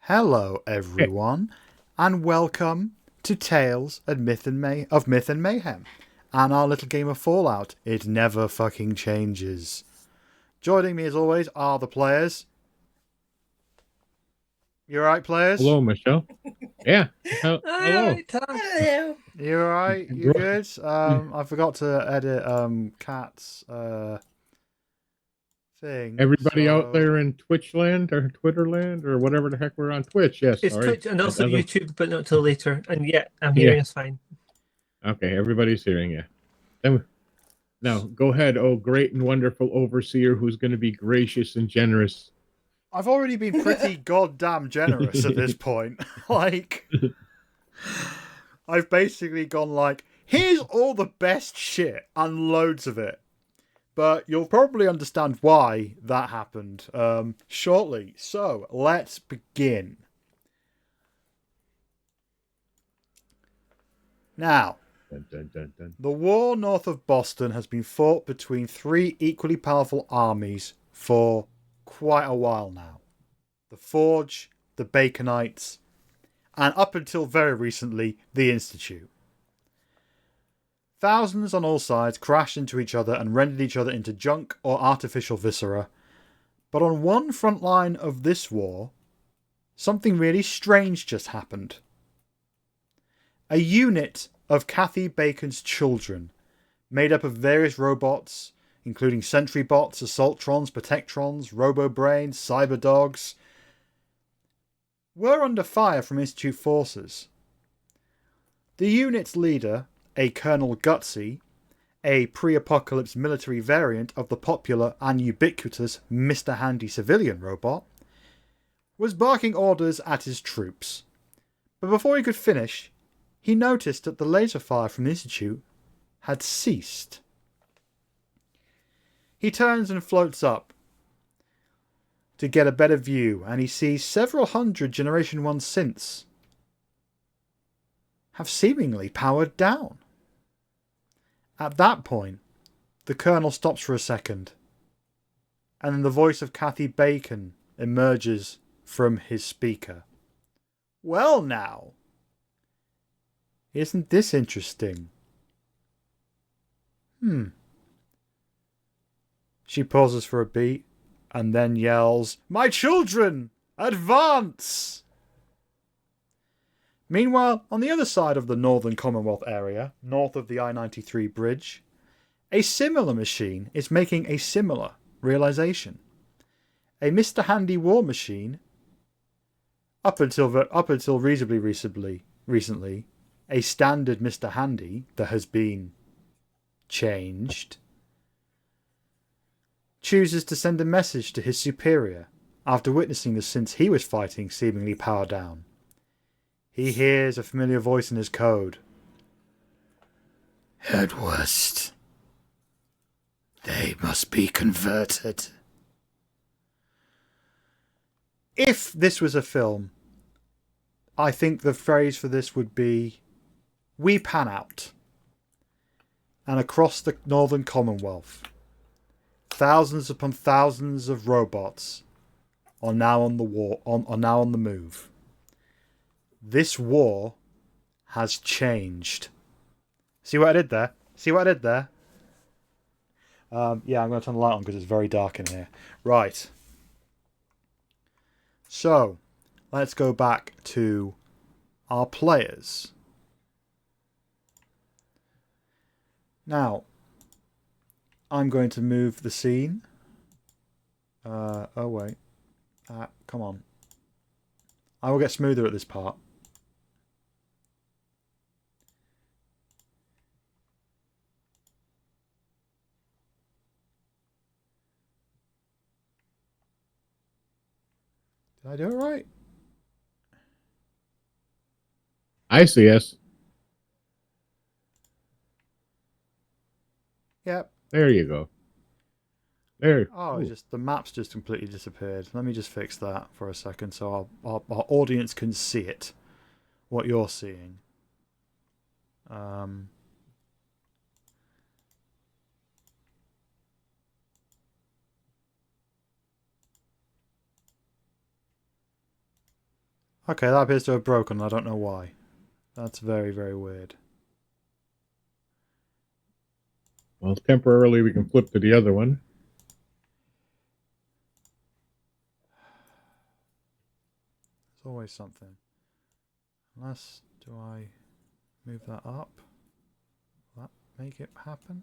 Hello, Okay, everyone, and welcome to Tales of Myth and Mayhem, and our little game of Fallout. It never fucking changes. Joining me, as always, are the players. You alright, players? hello, Michelle. Yeah, hello. Alright, Tom. Hello. You alright? You Bro- good? I forgot to edit Cat's thing, Everybody out so there in Twitch land or Twitter land or whatever the heck we're on Twitch. Yes, It's sorry. Twitch and That also doesn't. YouTube, but not till later. And yeah, I'm Yeah. hearing us fine. Okay, everybody's hearing you. Then, now, go ahead, oh great and wonderful overseer who's going to be gracious and generous. I've already been pretty goddamn generous at this point. Like, I've basically gone like, here's all the best shit and loads of it. But you'll probably understand why that happened shortly. So let's begin. Now, Dun, dun, dun, dun. the war north of Boston has been fought between three equally powerful armies for quite a while now: the Forge, the Baconites, and up until very recently, the Institute. Thousands on all sides crashed into each other and rendered each other into junk or artificial viscera. But on one front line of this war, something really strange just happened. A unit of Kathy Bacon's children, made up of various robots, including sentry bots, assaultrons, protectrons, robo-brains, cyberdogs, were under fire from Institute forces. The unit's leader, a Colonel Gutsy, a pre-apocalypse military variant of the popular and ubiquitous Mr. Handy civilian robot, was barking orders at his troops. But before he could finish, he noticed that the laser fire from the Institute had ceased. He turns and floats up to get a better view, and he sees several hundred Generation 1 synths have seemingly powered down. At that point, the Colonel stops for a second, and then the voice of Kathy Bacon emerges from his speaker. Well now, isn't this interesting? She pauses for a beat, and then yells, "My children! Advance!" Meanwhile, on the other side of the Northern Commonwealth area, north of the I-93 bridge, a similar machine is making a similar realization. A Mr. Handy war machine, up until reasonably recently, a standard Mr. Handy that has been changed, chooses to send a message to his superior after witnessing the synths he was fighting seemingly power down. He hears a familiar voice in his code. "Head west. They must be converted." If this was a film, I think the phrase for this would be, "We pan out." And across the Northern Commonwealth, thousands upon thousands of robots are now on the move. This war has changed. See what I did there? Yeah, I'm going to turn the light on because it's very dark in here. Right. So, let's go back to our players. Now, I'm going to move the scene. Oh wait. Come on. I will get smoother at this part. Did I do it right? I see us. Yep. There you go. There. Oh, Ooh. the maps just completely disappeared. Let me just fix that for a second so our audience can see it. What you're seeing. Um, Okay, that appears to have broken. I don't know why. That's very, very weird. Well, temporarily we can flip to the other one. There's always something. Unless, do I move that up? Will that make it happen?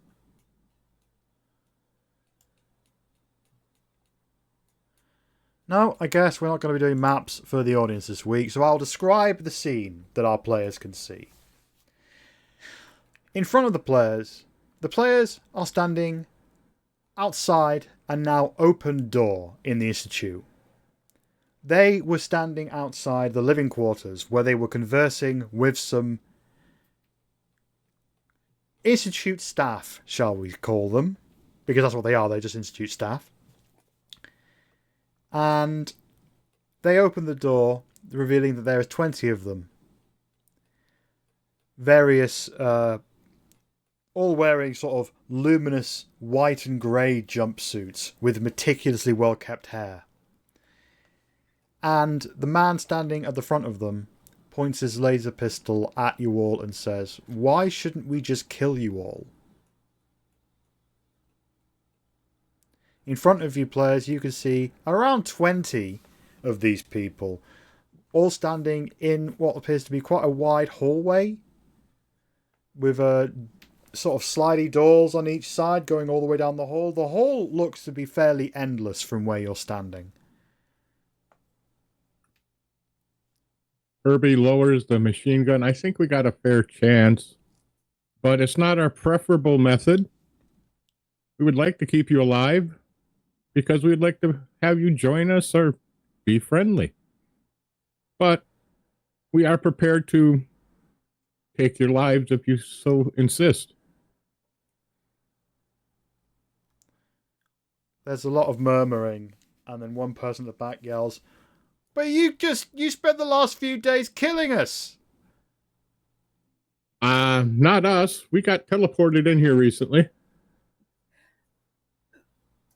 No, I guess we're not going to be doing maps for the audience this week, so I'll describe the scene that our players can see. In front of the players are standing outside a now open door in the Institute. They were standing outside the living quarters where they were conversing with some Institute staff, shall we call them, because that's what they are, they're just Institute staff. And they open the door, revealing that there are 20 of them. Various, all wearing sort of luminous white and grey jumpsuits with meticulously well-kept hair. And the man standing at the front of them points his laser pistol at you all and says, "Why shouldn't we just kill you all?" In front of you players, you can see around 20 of these people, all standing in what appears to be quite a wide hallway with a sort of slidey doors on each side going all the way down the hall. The hall looks to be fairly endless from where you're standing. Herbie lowers the machine gun. I think we got a fair chance, but it's not our preferable method. We would like to keep you alive because we'd like to have you join us or be friendly. But we are prepared to take your lives if you so insist. There's a lot of murmuring, and then one person at the back yells, "But you spent the last few days killing us!" Not us. We got teleported in here recently.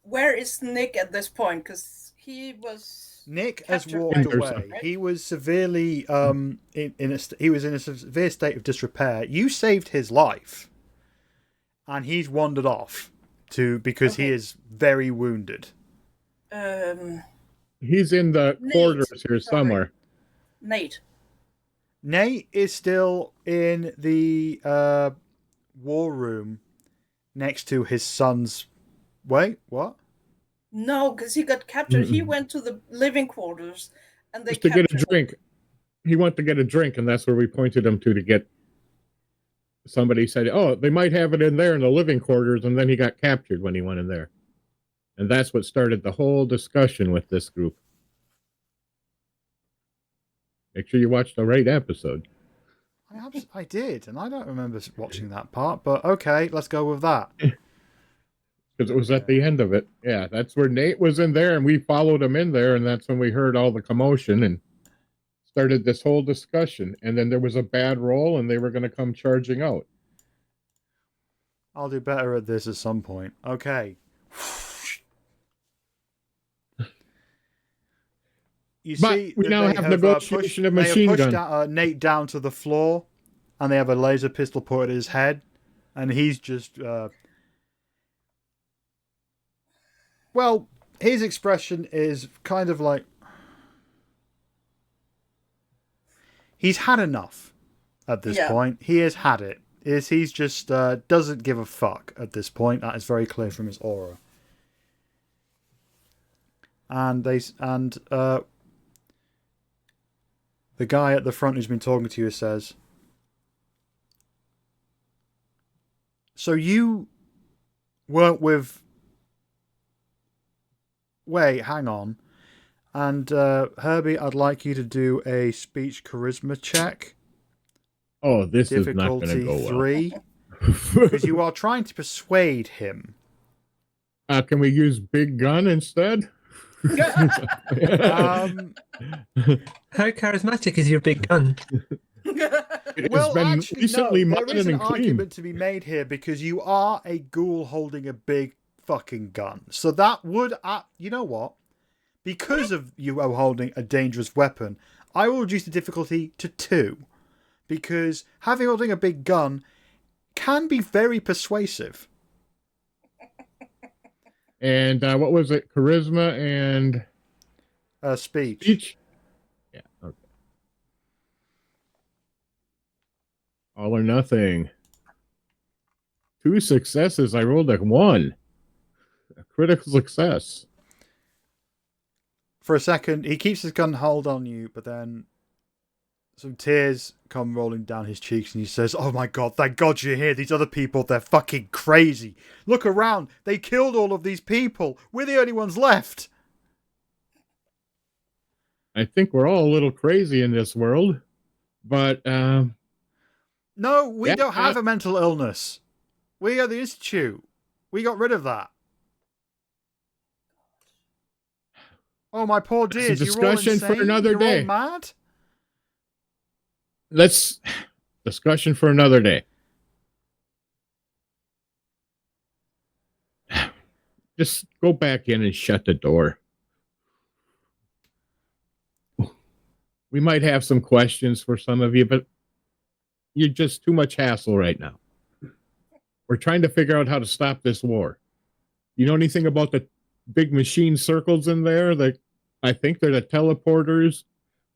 Where is Nick at this point? Because he was Nick has captured walked by- away. right? He was severely he was in a severe state of disrepair. You saved his life, and he's wandered off because he Okay. is very wounded. He's in the Nate, quarters here sorry. somewhere. Nate. Nate is still in the war room next to his son's. Wait, what? No, because he got captured. He Mm-mm. went to the living quarters, and they Just to get a captured him. drink. He went to get a drink, and that's where we pointed him to get. Somebody said, "Oh, they might have it in there in the living quarters," and then he got captured when he went in there. And that's what started the whole discussion with this group. Make sure you watch the right episode. I did, and I don't remember watching that part, but okay, let's go with that. Because it was at the end of it. Yeah, that's where Nate was in there, and we followed him in there, and that's when we heard all the commotion and started this whole discussion. And then there was a bad roll, and they were going to come charging out. I'll do better at this at some point. Okay. You But see, we that now they have negotiation of machine they have gun. pushed Nate down to the floor, and they have a laser pistol pointed at his head, and he's just. Well, his expression is kind of like he's had enough at this point. He has had it. He's just doesn't give a fuck at this point. That is very clear from his aura. And the guy at the front who's been talking to you says, "So you weren't with... Wait, hang on. And Herbie, I'd like you to do a speech charisma check. Oh, this is not going to Difficulty go 3. Because you are trying to persuade him. Can we use Big Gun instead? How charismatic is your big gun? It Well, has been actually, recently no. There is modded an and cleaned. argument to be made here because you are a ghoul holding a big fucking gun. So that would... you know what? Because of you holding a dangerous weapon, I will reduce the difficulty to 2 because holding a big gun can be very persuasive. And what was it? Charisma and Speech. speech? Yeah, okay. All or nothing. 2 successes. I rolled a 1. A critical success. For a second, he keeps his gun hold on you, but then some tears come rolling down his cheeks and he says, "Oh my God, thank God you're here. These other people, they're fucking crazy. Look around. They killed all of these people. We're the only ones left." I think we're all a little crazy in this world, but No, we don't have a mental illness. We are the Institute. We got rid of that. Oh, my poor dears, you're all discussion insane? for another You're day. all mad? Let's discussion for another day. Just go back in and shut the door. We might have some questions for some of you, but you're just too much hassle right now. We're trying to figure out how to stop this war. You know anything about the big machine circles in there? That I think they're the teleporters,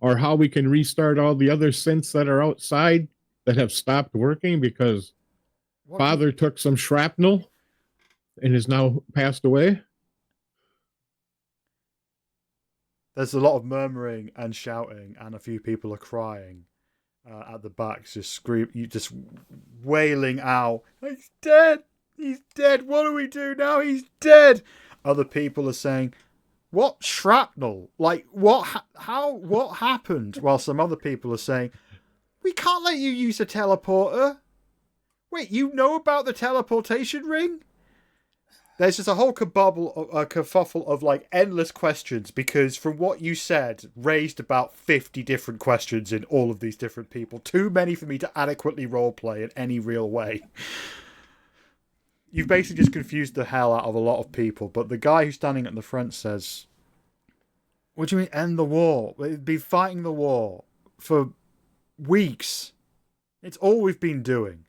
or how we can restart all the other synths that are outside that have stopped working because Father took some shrapnel and is now passed away. There's a lot of murmuring and shouting, and a few people are crying at the back, just just wailing out, "He's dead! He's dead! What do we do now? He's dead!" Other people are saying, "What shrapnel? Like what? What happened?" While some other people are saying, "We can't let you use a teleporter. Wait, you know about the teleportation ring?" There's just a whole kerfuffle of like endless questions because from what you said, raised about 50 different questions in all of these different people. Too many for me to adequately roleplay in any real way. You've basically just confused the hell out of a lot of people, but the guy who's standing at the front says, "What do you mean end the war? We've been fighting the war for weeks. It's all we've been doing."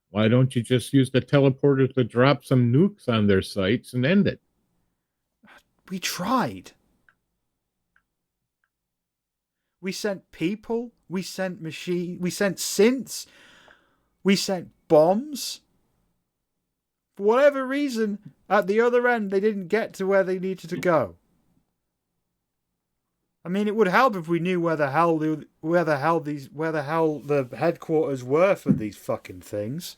Why don't you just use the teleporters to drop some nukes on their sites and end it? We tried. We sent people, we sent machines, we sent synths, we sent bombs. For whatever reason, at the other end, they didn't get to where they needed to go. I mean, it would help if we knew where the hell the headquarters were for these fucking things.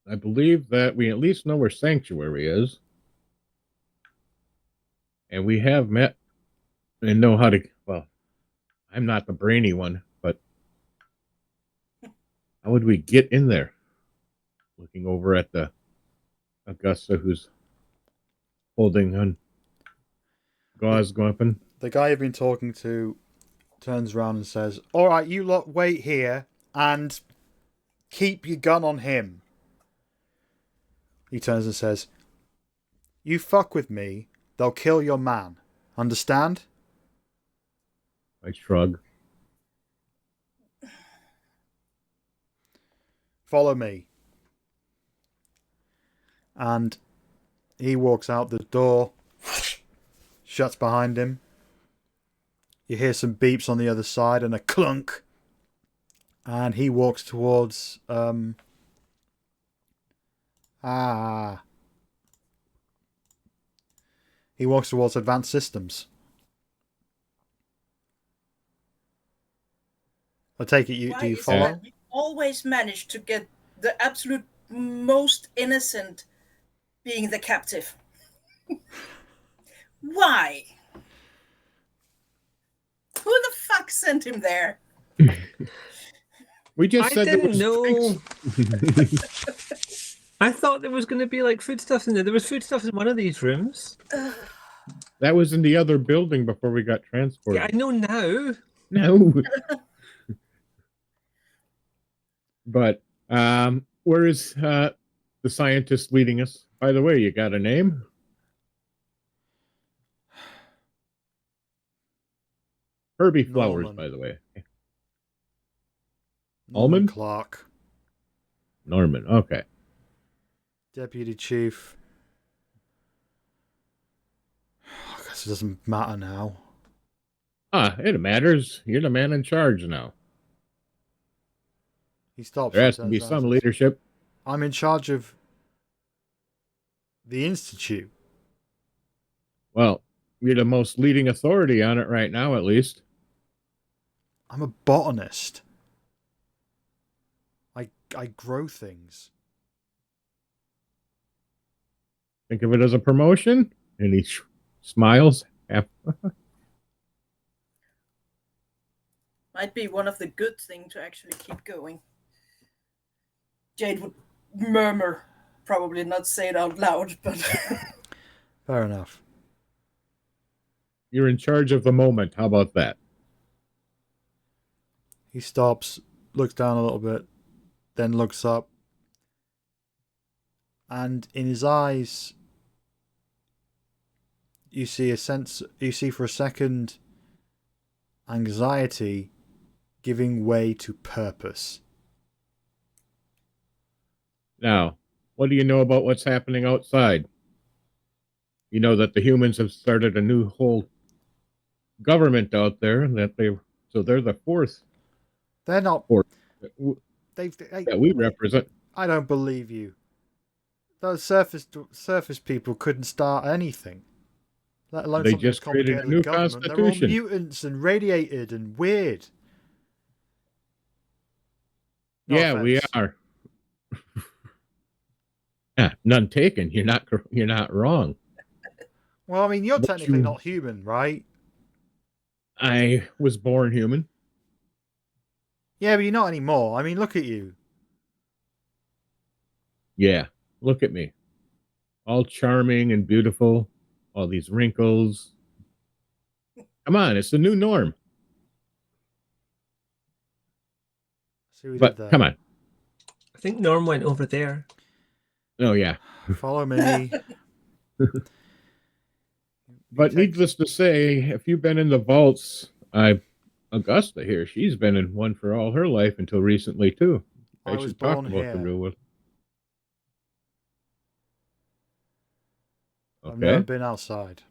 I believe that we at least know where Sanctuary is. And we have met and know how to... Well, I'm not the brainy one, but how would we get in there? Looking over at the Augusta who's holding on gauze weapon. The guy you've been talking to turns around and says, "All right, you lot wait here and keep your gun on him." He turns and says, "You fuck with me, they'll kill your man. Understand?" I shrug. "Follow me." And he walks out the door, shuts behind him. You hear some beeps on the other side and a clunk. And he walks towards he walks towards Advanced Systems. I take it do you follow? That you always manage to get the absolute most innocent being the captive? Why? Who the fuck sent him there? We just said didn't there was know. I thought there was going to be like foodstuffs in there. There was foodstuffs in one of these rooms. That was in the other building before we got transported. Yeah, I know now. No. But where is the scientist leading us? By the way, you got a name? Herbie Flowers, Norman. by the way. Norman Almond? Clark, Norman. Okay. Deputy Chief. I guess it doesn't matter now. It matters. You're the man in charge now. He stops. There And has to turns be around some and says, leadership. I'm in charge of the Institute. Well, you're the most leading authority on it right now, at least. I'm a botanist. I grow things. Think of it as a promotion. And he smiles. Might be one of the good things to actually keep going. Jade would murmur, probably not say it out loud, but Fair enough. You're in charge of the moment. How about that? He stops, looks down a little bit, then looks up. And in his eyes, you see for a second anxiety giving way to purpose. Now, what do you know about what's happening outside? You know that the humans have started a new whole government out there so they're the fourth. They're not. Fourth That we represent. I don't believe you. Those surface people couldn't start anything, let alone They something as just created a complicated new as government. They're all constitution. mutants and radiated and weird. No Yeah, we offense. are. None taken. You're not wrong. Well, I mean, you're But technically not human, right? I was born human. Yeah, but you're not anymore. I mean, look at you. Yeah, look at me. All charming and beautiful. All these wrinkles. Come on, it's the new norm. See what we But did there. come on. I think Norm went over there. Oh, yeah. Follow me. But needless to say, if you've been in the vaults, Augusta here, she's been in one for all her life until recently, too. I was should talk born about the here. real one. I've never Okay. been outside.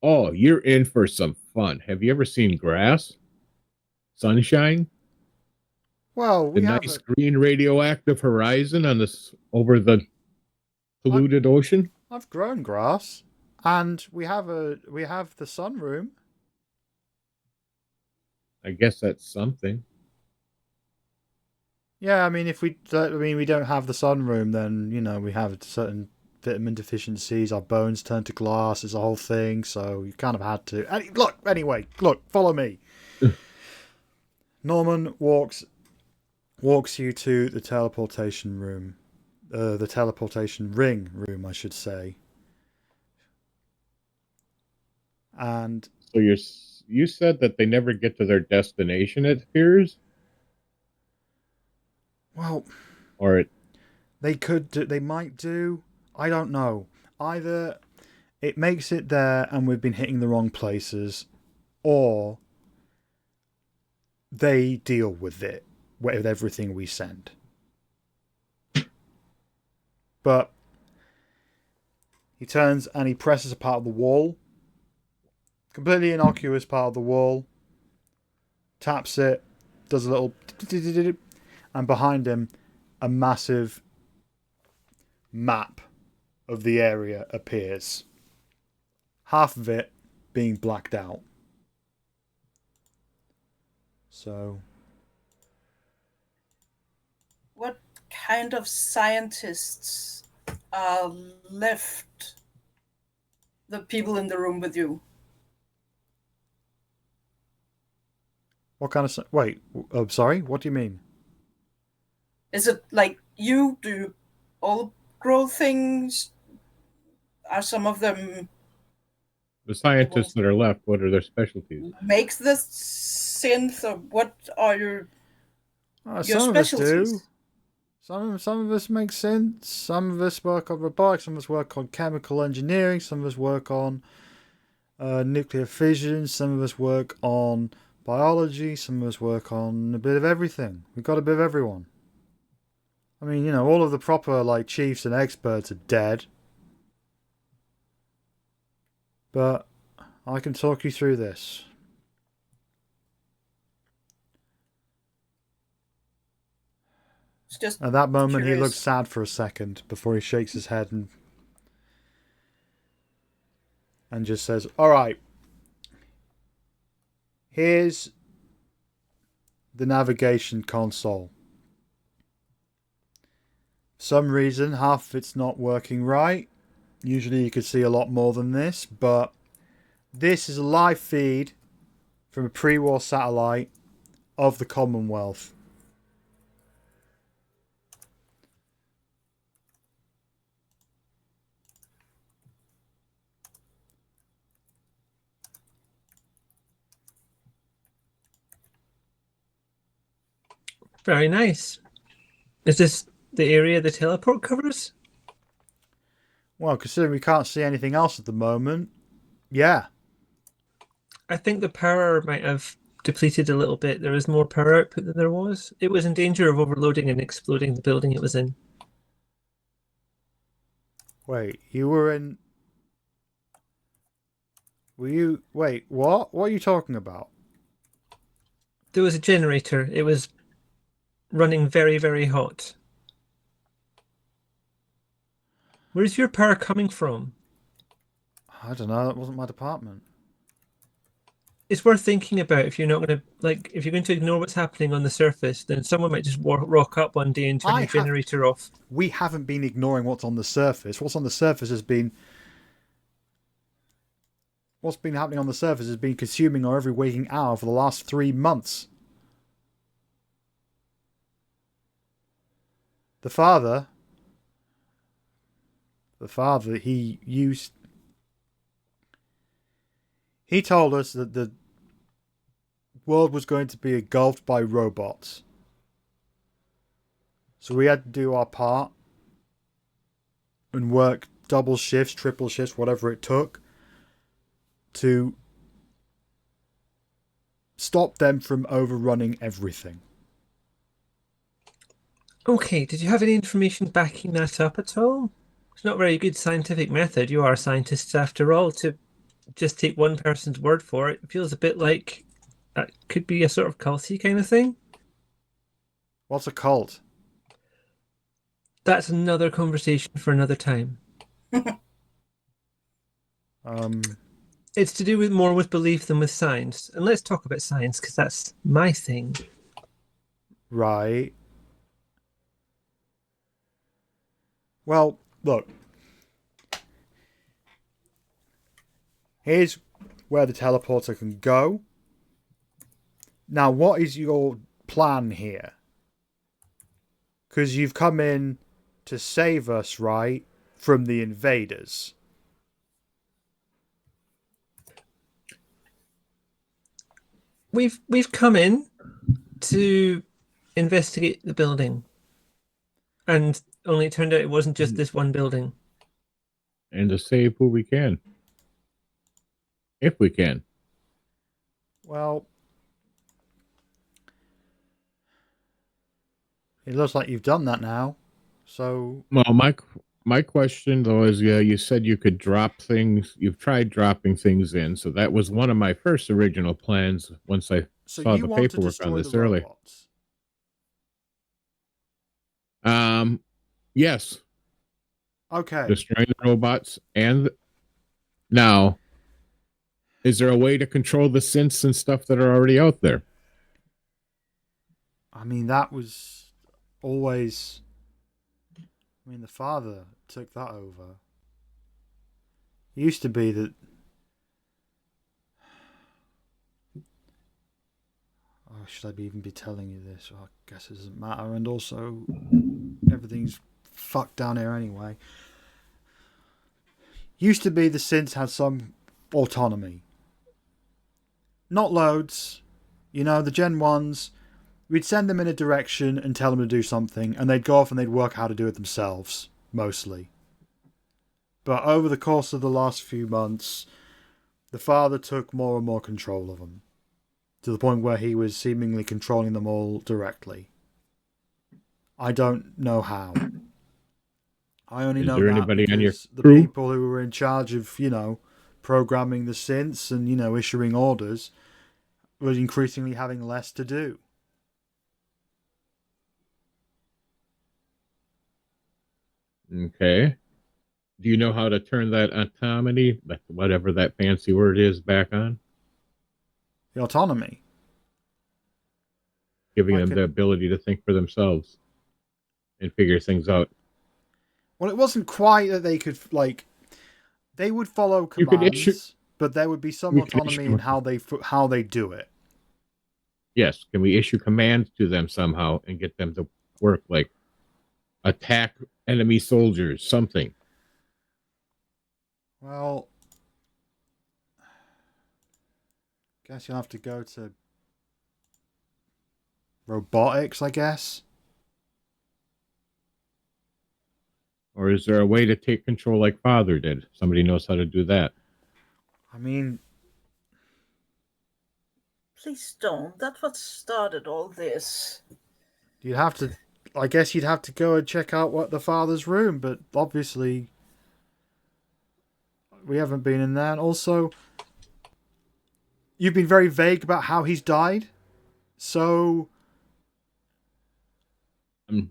Oh, you're in for some fun. Have you ever seen grass? Sunshine? Well, The nice green radioactive horizon over the polluted ocean? I've grown grass, and we have the sunroom. I guess that's something. Yeah, I mean, we don't have the sunroom, then we have certain vitamin deficiencies. Our bones turn to glass. It's a whole thing. So you kind of had to. Anyway, follow me. Norman walks you to the teleportation room, the teleportation ring room, I should say. And so you said that they never get to their destination, it appears. Well, they might do. I don't know. Either it makes it there and we've been hitting the wrong places, or they deal with it with everything we send. But he turns and he presses a part of the wall, completely innocuous part of the wall, taps it, does a little, and behind him a massive map of the area appears. Half of it being blacked out. So, what kind of scientists left the people in the room with you? what kind of... Wait, I'm sorry, what do you mean? Is it like you do all grow things? Are some of them... The scientists that are left, what are their specialties? Makes this synth, or what are your Some of us specialties? do. Some of us make synths. Some of us work on robotics. Some of us work on chemical engineering. Some of us work on nuclear fission. Some of us work on biology. Some of us work on a bit of everything. We've got a bit of everyone. I mean, you know, all of the proper like chiefs and experts are dead. But I can talk you through this. It's just At that moment, he curious. looks sad for a second before he shakes his head and just says, "All right, here's the navigation console. For some reason, half of it's not working right. Usually you could see a lot more than this, but this is a live feed from a pre-war satellite of the Commonwealth. Very nice. Is this the area the teleport covers? Well, considering we can't see anything else at the moment, yeah. I think the power might have depleted a little bit. There was more power output than there was. It was in danger of overloading and exploding the building it was in. Wait, you were in... Were you... Wait, what? What are you talking about? There was a generator. It was running very, very hot. Where's your power coming from? I don't know, that wasn't my department. It's worth thinking about if you're not going to, like, if you're going to ignore what's happening on the surface, then someone might just rock up one day and turn your generator off. We haven't been ignoring what's on the surface. What's on the surface has been... What's been happening on the surface has been consuming our every waking hour for the last 3 months. The father, he told us that the world was going to be engulfed by robots. So we had to do our part and work double shifts, triple shifts, whatever it took to stop them from overrunning everything. Okay, did you have any information backing that up at all? It's not a very good scientific method. You are scientists after all. To just take one person's word for it, it feels a bit like that could be a sort of culty kind of thing. What's a cult? That's another conversation for another time. It's to do with more with belief than with science. And let's talk about science, because that's my thing. Right. Well, look. Here's where the teleporter can go. Now, what is your plan here? Because you've come in to save us, right, from the invaders. We've come in to investigate the building, and only it turned out it wasn't just this one building. And to save who we can. If we can. Well, it looks like you've done that now. So, Well, my question though is, yeah, you said you could drop things. You've tried dropping things in, so that was one of my first original plans. Once I saw you the want to paperwork on destroy this the early. robots? Yes, Okay. destroying the robots, and now, is there a way to control the synths and stuff that are already out there? I mean, that was always... I mean, the father took that over. It used to be that... Oh, should I even be telling you this? Well, I guess it doesn't matter. And also, everything's fucked down here anyway. Used to be the synths had some autonomy. Not loads. You know, the Gen 1s... We'd send them in a direction and tell them to do something, and they'd go off and they'd work how to do it themselves, mostly. But over the course of the last few months, the father took more and more control of them, to the point where he was seemingly controlling them all directly. I don't know how. I only Is know there that anybody on your because the crew? people who were in charge of, programming the synths and, issuing orders were increasingly having less to do. Okay. Do you know how to turn that autonomy, whatever that fancy word is, back on? The autonomy. Giving I them could- the ability to think for themselves and figure things out. Well, it wasn't quite that they could, they would follow You could commands, issue- but there would be some we could autonomy issue- in how they do it. Yes. Can we issue commands to them somehow and get them to work, like attack enemy soldiers, something? Well, guess you'll have to go to robotics, I guess. Or is there a way to take control like Father did? Somebody knows how to do that. I mean, Please don't. That's what started all this. you'd have to. I guess you'd have to go and check out what the father's room, but obviously we haven't been in there. And also, you've been very vague about how he's died, so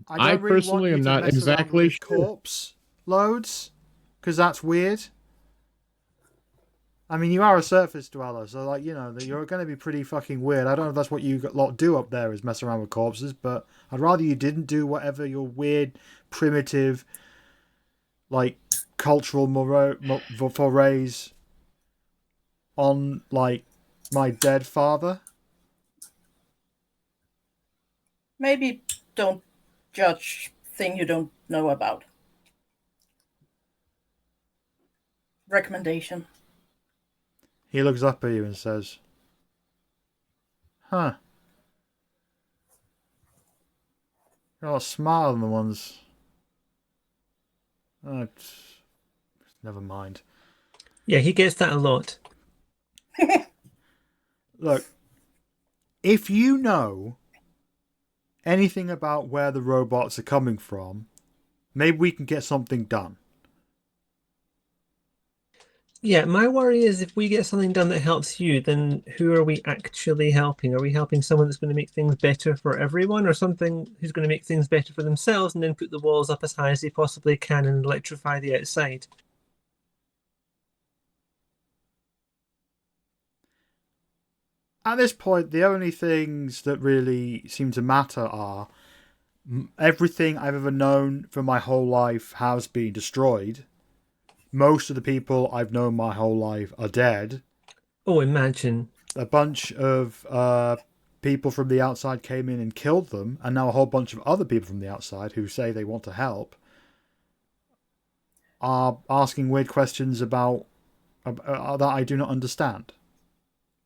I don't really personally want am you to not mess around with exactly his sure. corpse loads, because that's weird. I mean, you are a surface dweller, so you're going to be pretty fucking weird. I don't know if that's what you lot do up there, is mess around with corpses, but I'd rather you didn't do whatever your weird, primitive, cultural forays on, my dead father. Maybe don't judge thing you don't know about. Recommendation. He looks up at you and says, "Huh. You're a lot smarter than the ones. Never mind. Yeah, he gets that a lot. Look, if you know anything about where the robots are coming from, maybe we can get something done." Yeah, my worry is if we get something done that helps you, then who are we actually helping? Are we helping someone that's going to make things better for everyone, or something who's going to make things better for themselves and then put the walls up as high as they possibly can and electrify the outside? At this point, the only things that really seem to matter are everything I've ever known for my whole life has been destroyed. Most of the people I've known my whole life are dead. Oh, imagine. A bunch of people from the outside came in and killed them, and now a whole bunch of other people from the outside who say they want to help are asking weird questions about that I do not understand.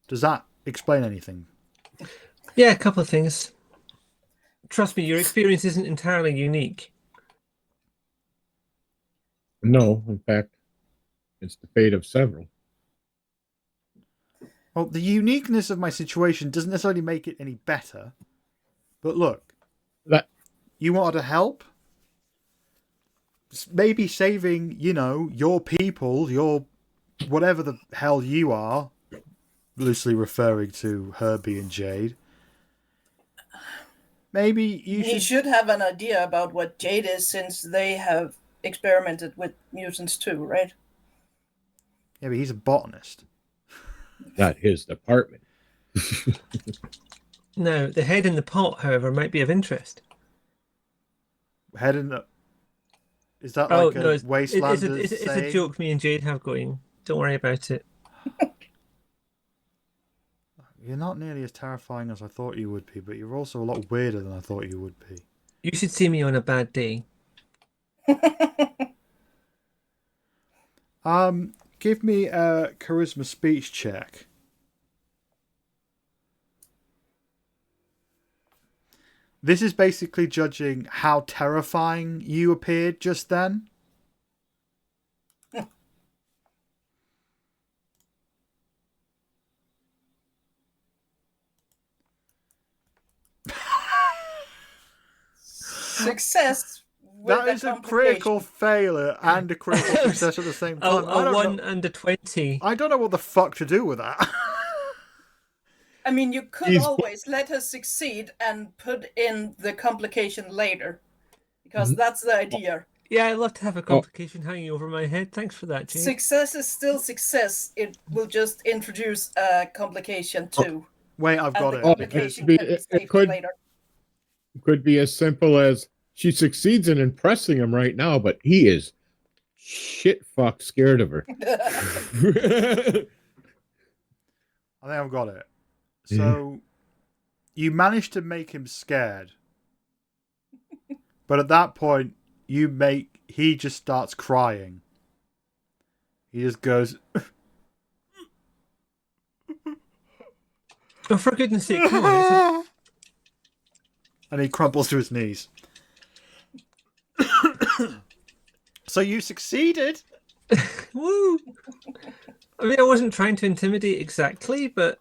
Does that explain anything? Yeah, a couple of things. Trust me, your experience isn't entirely unique. No, in fact, it's the fate of several. Well, the uniqueness of my situation doesn't necessarily make it any better. But look, you wanted to help? Maybe saving, your people, your whatever the hell you are, loosely referring to Herbie and Jade. Maybe He should have an idea about what Jade is, since they have experimented with mutants too, right? Yeah, but he's a botanist. Not his department. Now, the head in the pot, however, might be of interest. Head in the... Is that Oh, like no, a Wastelanders it's a saying? joke me and Jade have going. Don't worry about it. You're not nearly as terrifying as I thought you would be, but you're also a lot weirder than I thought you would be. You should see me on a bad day. Give me a charisma speech check. This is basically judging how terrifying you appeared just then. success with That is a complication. critical failure and a critical success at the same time. I A don't 1 know. and a 20. I don't know what the fuck to do with that. I mean, you could He's- always let her succeed and put in the complication later, because that's the idea. Yeah, I'd love to have a complication hanging over my head. Thanks for that, Jade. Success is still success. It will just introduce a complication too. Wait, I've got And the it. complication be- can be it saved could- later. Could be as simple as she succeeds in impressing him right now, but he is shit fuck scared of her. I think I've got it. So, you managed to make him scared. But at that point, he just starts crying. He just goes, Oh, for goodness sake, come on. and he crumples to his knees. So you succeeded. Woo! I mean, I wasn't trying to intimidate exactly, but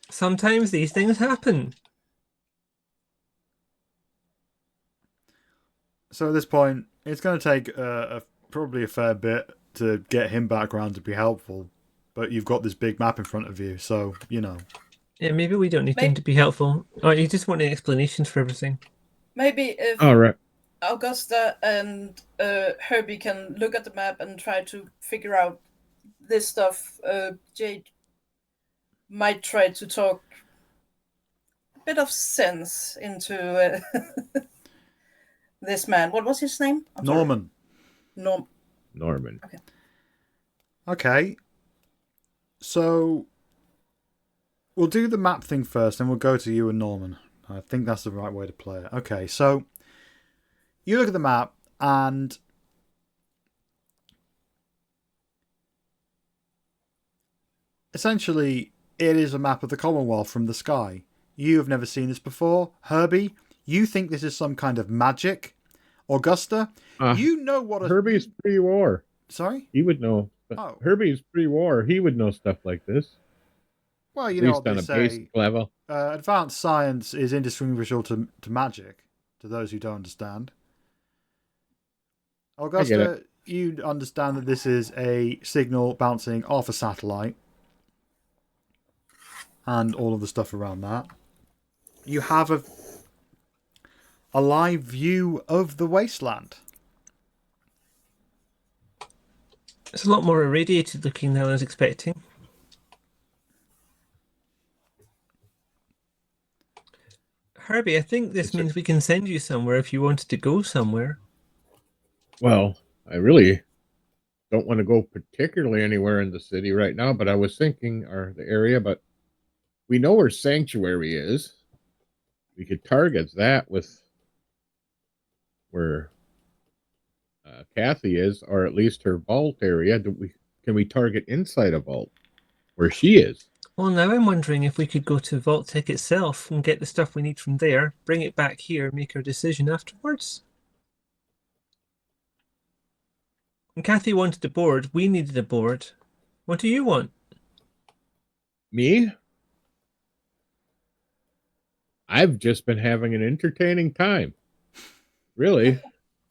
sometimes these things happen. So at this point, it's going to take probably a fair bit to get him back around to be helpful. But you've got this big map in front of you, so, you know. Yeah, maybe we don't need him to be helpful. Oh, you just want explanations for everything. Maybe if All right. Augusta and Herbie can look at the map and try to figure out this stuff, Jade might try to talk a bit of sense into this man. What was his name? I'm sorry. Norman. Norman. Okay. So, we'll do the map thing first, and we'll go to you and Norman. I think that's the right way to play it. Okay, so you look at the map, and essentially, it is a map of the Commonwealth from the sky. You have never seen this before. Herbie, you think this is some kind of magic. Augusta, you know what a... Herbie's pre-war. Sorry? He would know. Oh. Herbie's pre-war. He would know stuff like this. Well, you At know least what on they a say. basic level. Advanced science is indistinguishable to magic, to those who don't understand. Augusta, you understand that this is a signal bouncing off a satellite and all of the stuff around that. You have a live view of the wasteland. It's a lot more irradiated looking than I was expecting. Herbie, I think this means we can send you somewhere if you wanted to go somewhere. Well, I really don't want to go particularly anywhere in the city right now, but I was thinking, or the area, but we know where Sanctuary is. We could target that with where Kathy is, or at least her vault area. Can we target inside a vault where she is? Well, now I'm wondering if we could go to Vault-Tec itself and get the stuff we need from there, bring it back here, make our decision afterwards. And Kathy wanted a board. We needed a board. What do you want? Me? I've just been having an entertaining time. Really.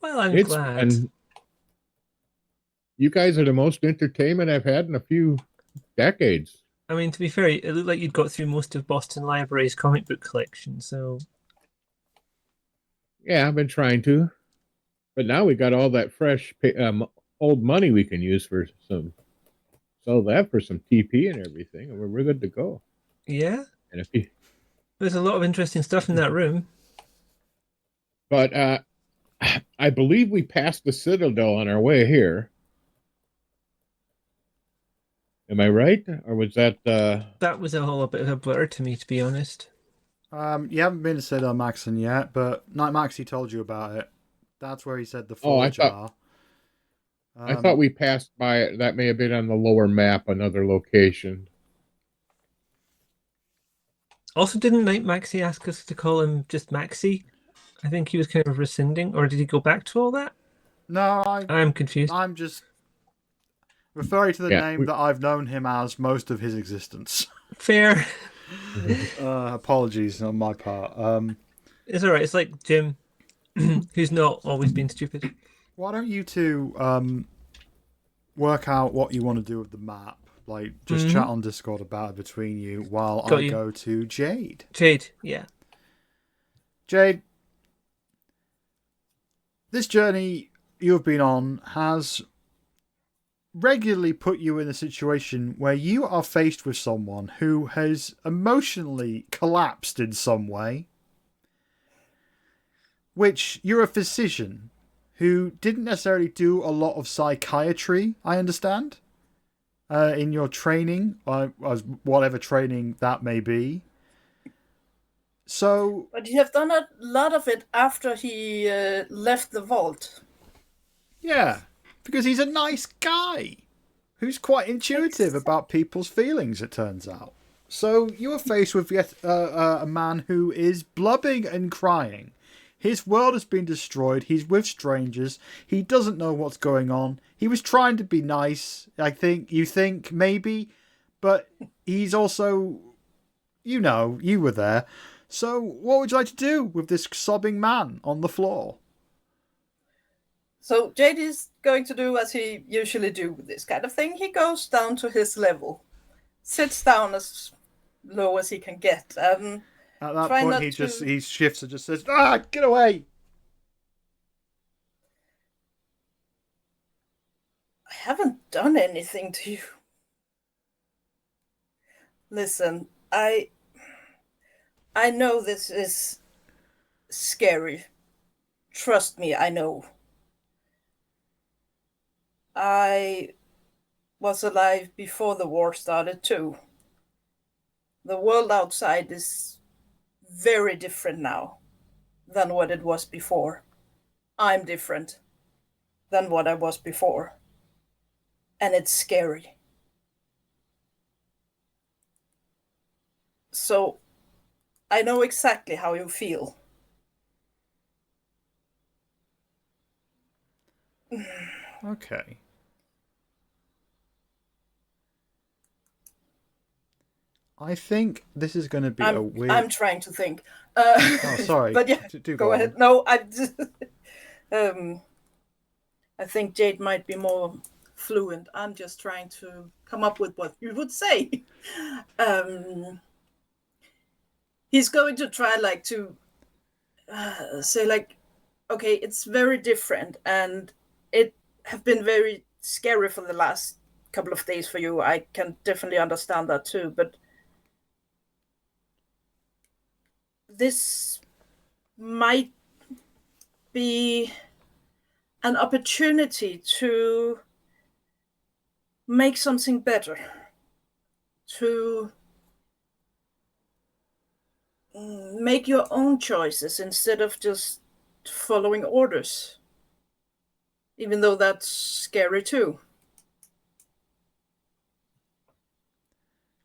Well, I'm glad. And you guys are the most entertainment I've had in a few decades. I mean, to be fair, it looked like you'd got through most of Boston Library's comic book collection, so... Yeah, I've been trying to. But now we got all that fresh old money we can use for some... Sell that for some TP and everything, and we're good to go. Yeah? And if you... There's a lot of interesting stuff in that room. But I believe we passed the Citadel on our way here. Am I right? Or was that... That was a bit of a blur to me, to be honest. You haven't been to Citadel Maxon yet, but Night Maxie told you about it. That's where he said the forge are. I thought we passed by it. That may have been on the lower map, another location. Also, didn't Night Maxie ask us to call him just Maxie? I think he was kind of rescinding, or did he go back to all that? No, I'm confused. I'm just referring to the name that I've known him as most of his existence. Fair. Apologies on my part. It's all right. It's like Jim, who's not always been stupid. Why don't you two work out what you want to do with the map? Like, just chat on Discord about it between you while Got I you. go to Jade. Jade, yeah. Jade, this journey you've been on has regularly put you in a situation where you are faced with someone who has emotionally collapsed in some way, which you're a physician who didn't necessarily do a lot of psychiatry, I understand, in your training, as whatever training that may be. So, But you have done a lot of it after he left the vault. yeah, because he's a nice guy who's quite intuitive about people's feelings, it turns out. So you are faced with yet a man who is blubbing and crying. His world has been destroyed. He's with strangers. He doesn't know what's going on. He was trying to be nice, you think, maybe. But he's also, you were there. So what would you like to do with this sobbing man on the floor? So Jade is going to do as he usually do with this kind of thing. He goes down to his level, sits down as low as he can get. At that Try point, not he to- shifts and just says, get away! I haven't done anything to you. Listen, I know this is scary. Trust me, I know. I was alive before the war started too. The world outside is very different now than what it was before. I'm different than what I was before. And it's scary. So I know exactly how you feel. Okay. I think this is going to be a weird... I'm trying to think. Oh, sorry. But yeah, Do go ahead. on. No, I think Jade might be more fluent. I'm just trying to come up with what you would say. He's going to try to say okay, it's very different, and it have been very scary for the last couple of days for you. I can definitely understand that too, but this might be an opportunity to make something better, to make your own choices instead of just following orders, even though that's scary too.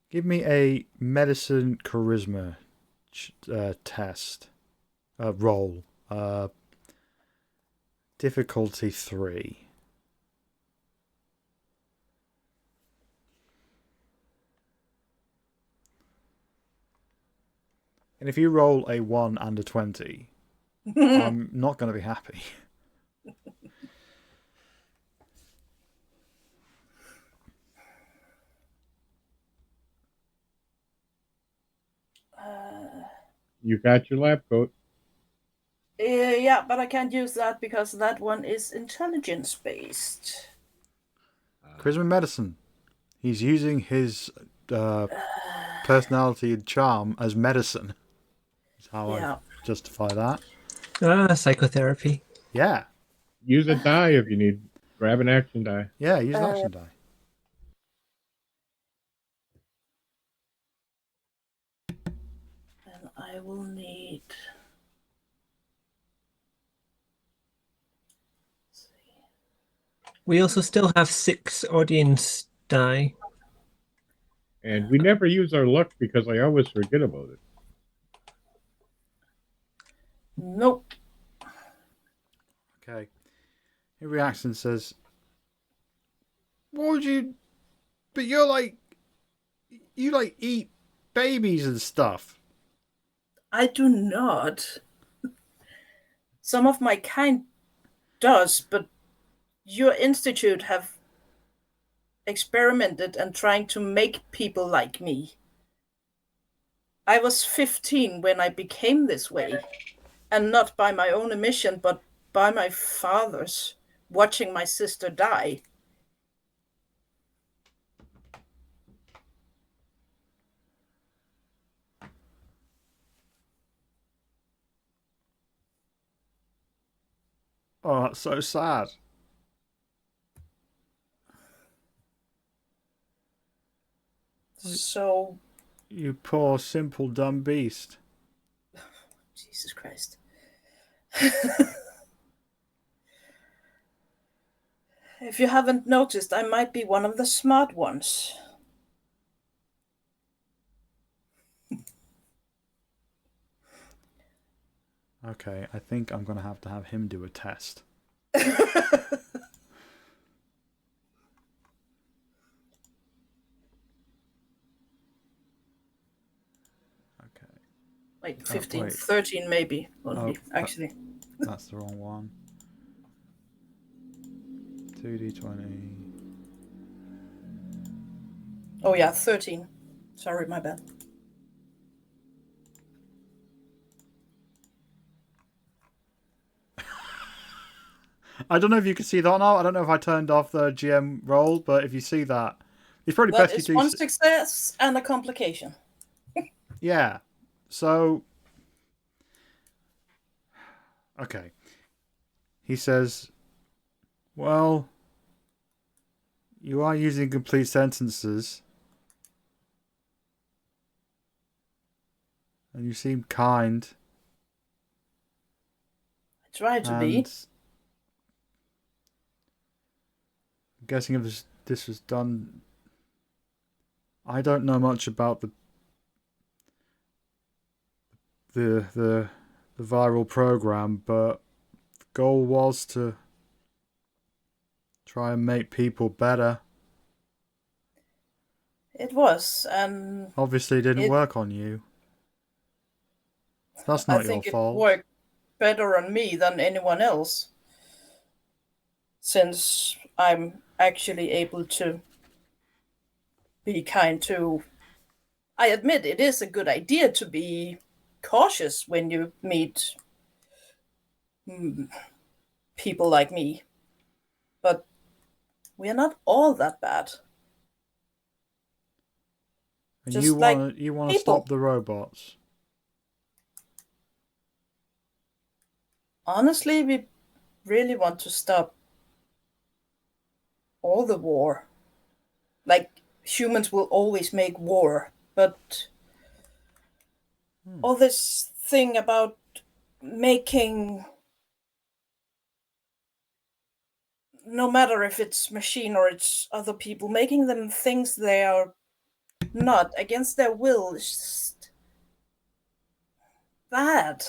Give me a medicine charisma test. Roll. Difficulty 3. And if you roll a 1 and a 20, I'm not going to be happy. You got your lab coat. Yeah, but I can't use that because that one is intelligence based. Charisma medicine. He's using his personality and charm as medicine. That's how I justify that. Psychotherapy. Yeah. Use a die if you need. Grab an action die. Yeah, use an action die. And I will need... We also still have 6 audience die. And we never use our luck because I always forget about it. Nope. Okay. He reacts and says, what would you... But you're you eat babies and stuff. I do not. Some of my kind does, but your institute have experimented and trying to make people like me. I was 15 when I became this way, and not by my own admission, but by my father's, watching my sister die. Oh, that's so sad. So, You poor, simple, dumb beast. Jesus Christ. If you haven't noticed, I might be one of the smart ones. Okay, I think I'm going to have him do a test. Okay. Like 15, wait. 13 maybe, only, Oh, actually. That's the wrong one. 2d20. Oh yeah, 13. Sorry, my bad. I don't know if you can see that or not. I don't know if I turned off the GM roll, but if you see that, it's probably That best you is do. one success and a complication. Yeah. So. Okay. He says, well, you are using complete sentences. And you seem kind. I try to be. I'm guessing if this was done. I don't know much about the viral program, but the goal was to try and make people better. It was, and Obviously, it didn't work on you. That's I not your think it fault. worked better on me than anyone else, since I'm actually able to be kind to. I admit it is a good idea to be cautious when you meet people like me, but we are not all that bad. And Just you like want to people. stop the robots. Honestly, we really want to stop all the war. Like, humans will always make war, but all this thing about making, no matter if it's machine or it's other people, making them things they are not against their will is just bad.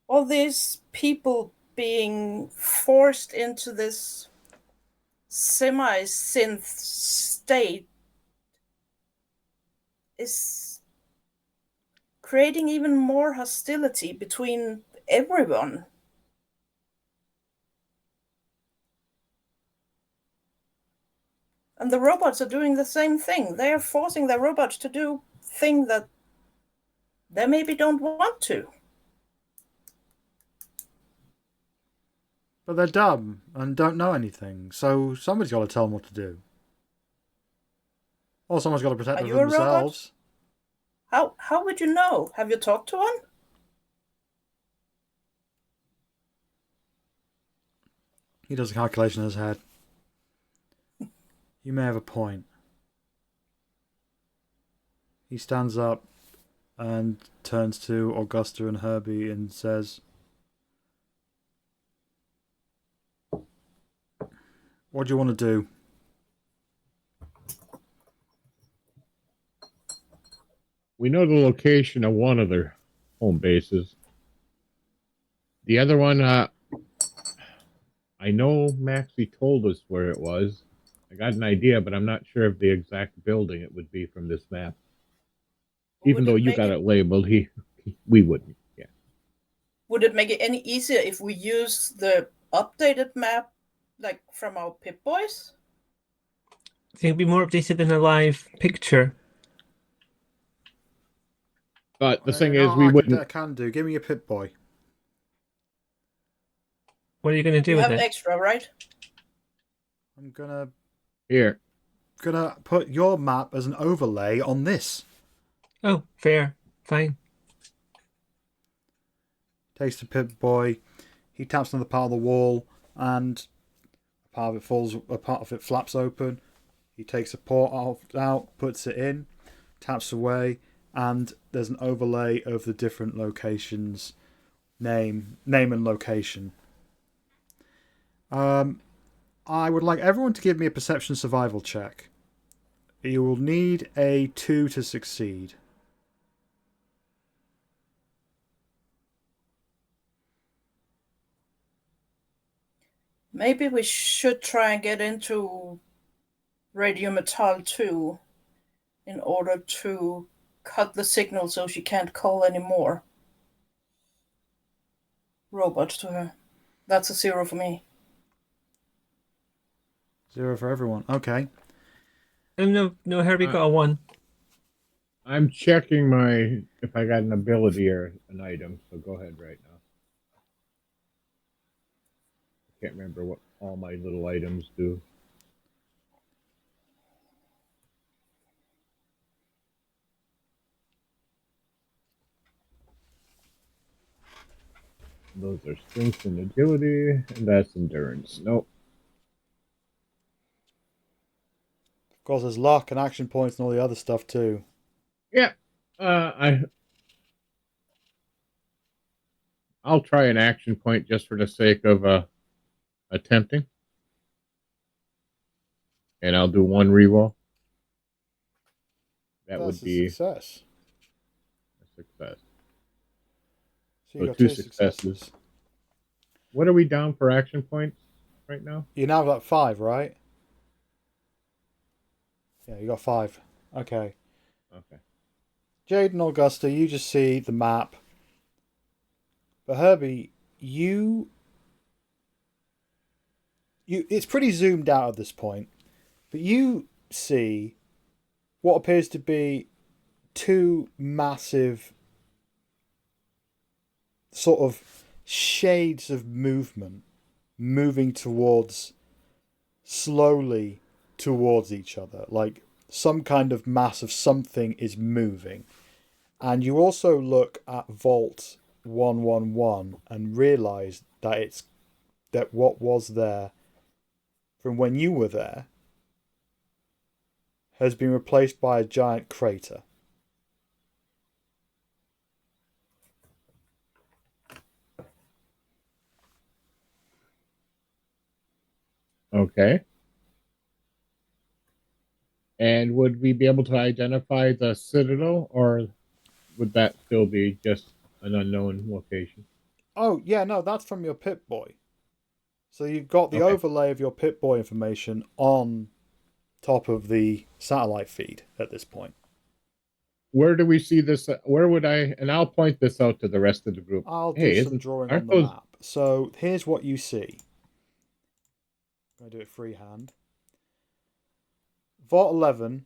All these people being forced into this semi-synth state is creating even more hostility between everyone. And the robots are doing the same thing. They are forcing their robots to do things that they maybe don't want to. But they're dumb and don't know anything, so somebody's got to tell them what to do. Or someone's got to protect Are them you from a robot? themselves. How would you know? Have you talked to one? He does a calculation in his head. You may have a point. He stands up and turns to Augusta and Herbie and says, what do you want to do? We know the location of one of their home bases. The other one, I know Maxie told us where it was. I got an idea, but I'm not sure of the exact building it would be from this map. Even Would though it you make got it labeled, we wouldn't. Yeah. Would it make it any easier if we use the updated map, like from our Pip Boys? I think it'd be more updated than a live picture. But the thing No, is, we wouldn't. I can do. Give me your Pip Boy. What are you going to do You with have it? extra, right? I'm gonna Here. put your map as an overlay on this. Oh, fair. Fine. Takes the Pip Boy. He taps another part of the wall, and a part of it falls. A part of it flaps open. He takes a port out, puts it in, taps away, and there's an overlay of the different locations, name and location. I would like everyone to give me a perception survival check. You will need a 2 to succeed. Maybe we should try and get into Radio Metal 2 in order to cut the signal so she can't call anymore robots to her. That's a 0 for me. 0 for everyone. Okay. No, Herbie got a 1. I'm checking if I got an ability or an item. So go ahead right now. I can't remember what all my little items do. Those are strength and agility, and that's endurance. Nope. Of course, there's luck and action points and all the other stuff too. Yeah. I'll try an action point just for the sake of attempting. And I'll do 1 reroll. That would be success. a success. So you So got 2 2 successes. What are we down for action points right now? You now got 5, right? Yeah, you got 5. Okay. Okay. Jade and Augusta, you just see the map. But Herbie, it's pretty zoomed out at this point. But you see what appears to be 2 massive sort of shades of movement moving slowly towards each other. Like some kind of mass of something is moving. And you also look at Vault 111 and realise that what was there from when you were there has been replaced by a giant crater. Okay. And would we be able to identify the citadel, or would that still be just an unknown location? Oh, yeah, no, that's from your Pip-Boy. So you've got the overlay of your Pip-Boy information on top of the satellite feed at this point. Where do we see this? Where would I? And I'll point this out to the rest of the group. I'll do some drawing on the map. So here's what you see. I'm going to do it freehand. Vault 11.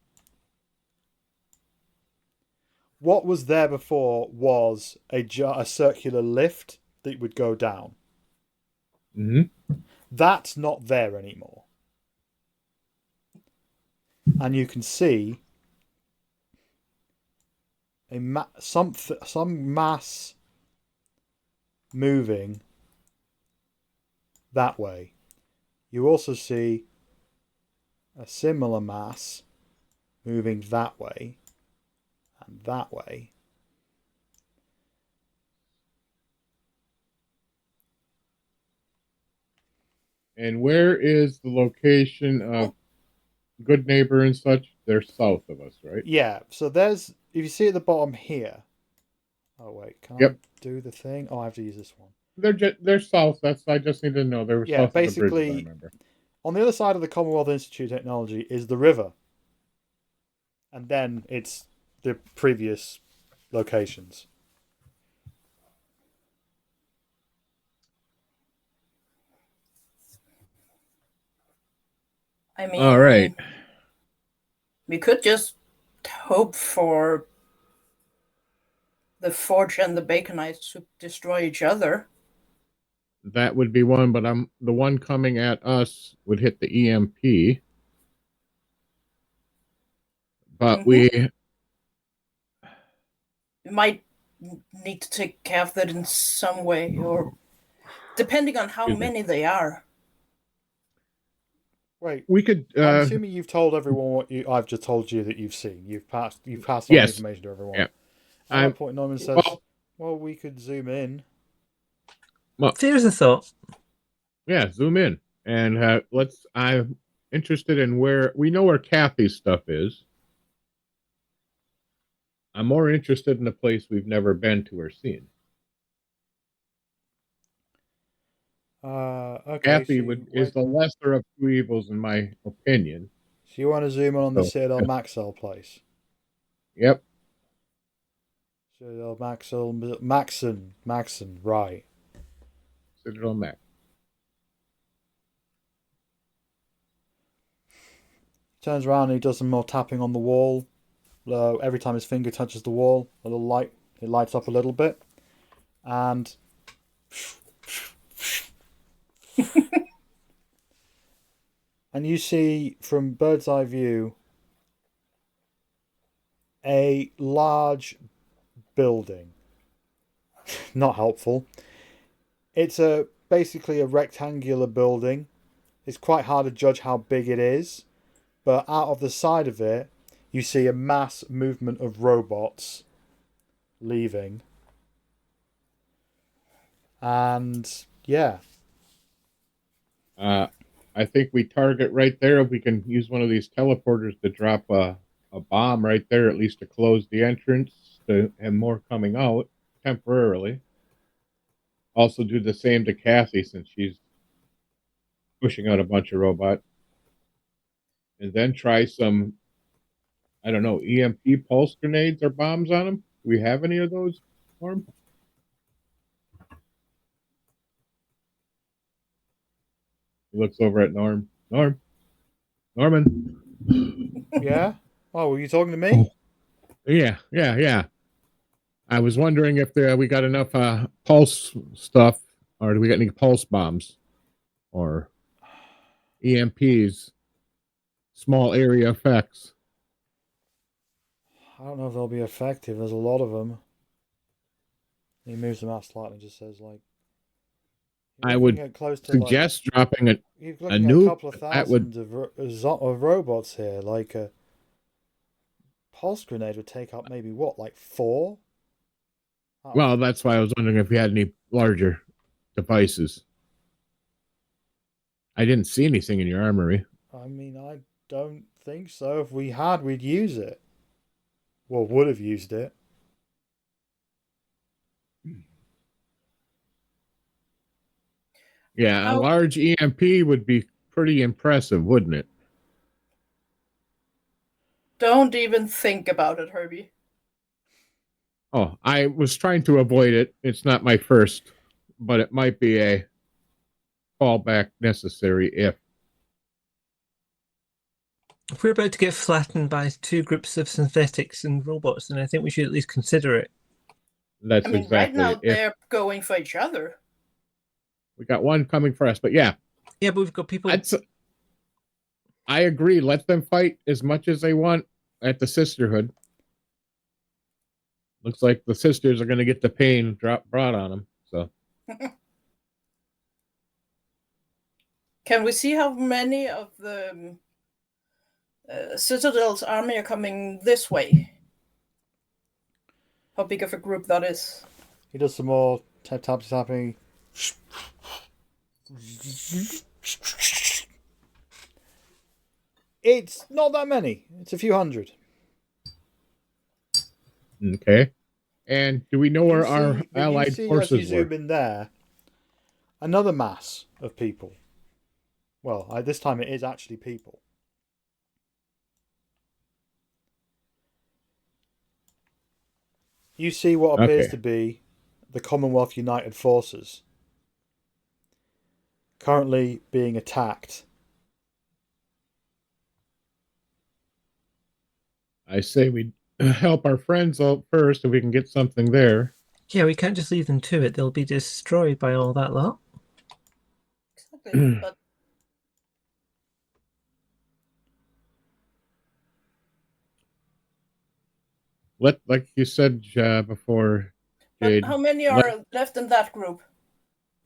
What was there before was a circular lift that would go down. Mm-hmm. That's not there anymore. And you can see some mass moving that way. You also see a similar mass moving that way and that way. And where is the location of Good Neighbor and such? They're south of us, right? Yeah, so if you see at the bottom here. Oh wait, can I do the thing? Oh, I have to use this one. They're south. I just need to know. They were south basically, of the bridge, I remember. On the other side of the Commonwealth Institute of Technology is the river. And then it's the previous locations. I mean, All right. we could just hope for the Forge and the Baconites to destroy each other. That would be one, but the one coming at us would hit the EMP. But we might need to take care of that in some way, or depending on how many they are. Wait, we could. I'm assuming you've told everyone what I've just told you that you've seen. You've passed on the Yes. information to everyone. Yeah. At that point, Norman says, well, we could zoom in. Well, Here's a thought. Yeah, zoom in. And I'm interested in we know where Kathy's stuff is. I'm more interested in a place we've never been to or seen. Okay. Kathy is the lesser of two evils, in my opinion. So you want to zoom in on the Citadel Maxell place? Yep. Citadel Maxon, right. Citadel Max. Turns around and he does some more tapping on the wall. Every time his finger touches the wall, it lights up a little bit. And and you see from bird's eye view a large building. Not helpful. It's basically a rectangular building. It's quite hard to judge how big it is, but out of the side of it you see a mass movement of robots leaving. And yeah. I think we target right there. If we can use one of these teleporters to drop a bomb right there, at least to close the entrance to have more coming out temporarily. Also do the same to Kathy since she's pushing out a bunch of robots. And then try some, I don't know, EMP pulse grenades or bombs on them. Do we have any of those, Norm? He looks over at Norman. Yeah? Oh, were you talking to me? Yeah. I was wondering if we got enough pulse stuff, or do we got any pulse bombs or EMPs, small area effects? I don't know if they'll be effective. There's a lot of them. He moves them out slightly and just says, like, I would suggest dropping a nuke. A couple of thousand of robots here. Like a pulse grenade would take up maybe what, like 4? Well, that's why I was wondering if you had any larger devices. I didn't see anything in your armory. I mean, I don't think so. If we had, we'd use it. Well, would have used it. Yeah, a large EMP would be pretty impressive, wouldn't it? Don't even think about it, Herbie. Oh, I was trying to avoid it. It's not my first, but it might be a fallback necessary if. If we're about to get flattened by 2 groups of synthetics and robots, then I think we should at least consider it. That's exactly. Right now they're going for each other. We got one coming for us, but yeah. Yeah, but we've got people. I agree. Let them fight as much as they want at the Sisterhood. Looks like the sisters are going to get the pain brought on them. So, can we see how many of the Citadel's army are coming this way? How big of a group that is? He does some more tapping. It's not that many. It's a few hundred. Okay. And do we know where our allied forces were? As you zoom in there, another mass of people. Well, this time it is actually people. You see what appears Okay. to be the Commonwealth United Forces currently being attacked. I say we help our friends out first if we can get something there. Yeah, we can't just leave them to it. They'll be destroyed by all that lot. Exactly. But Like you said before, Jade. how many are left in that group?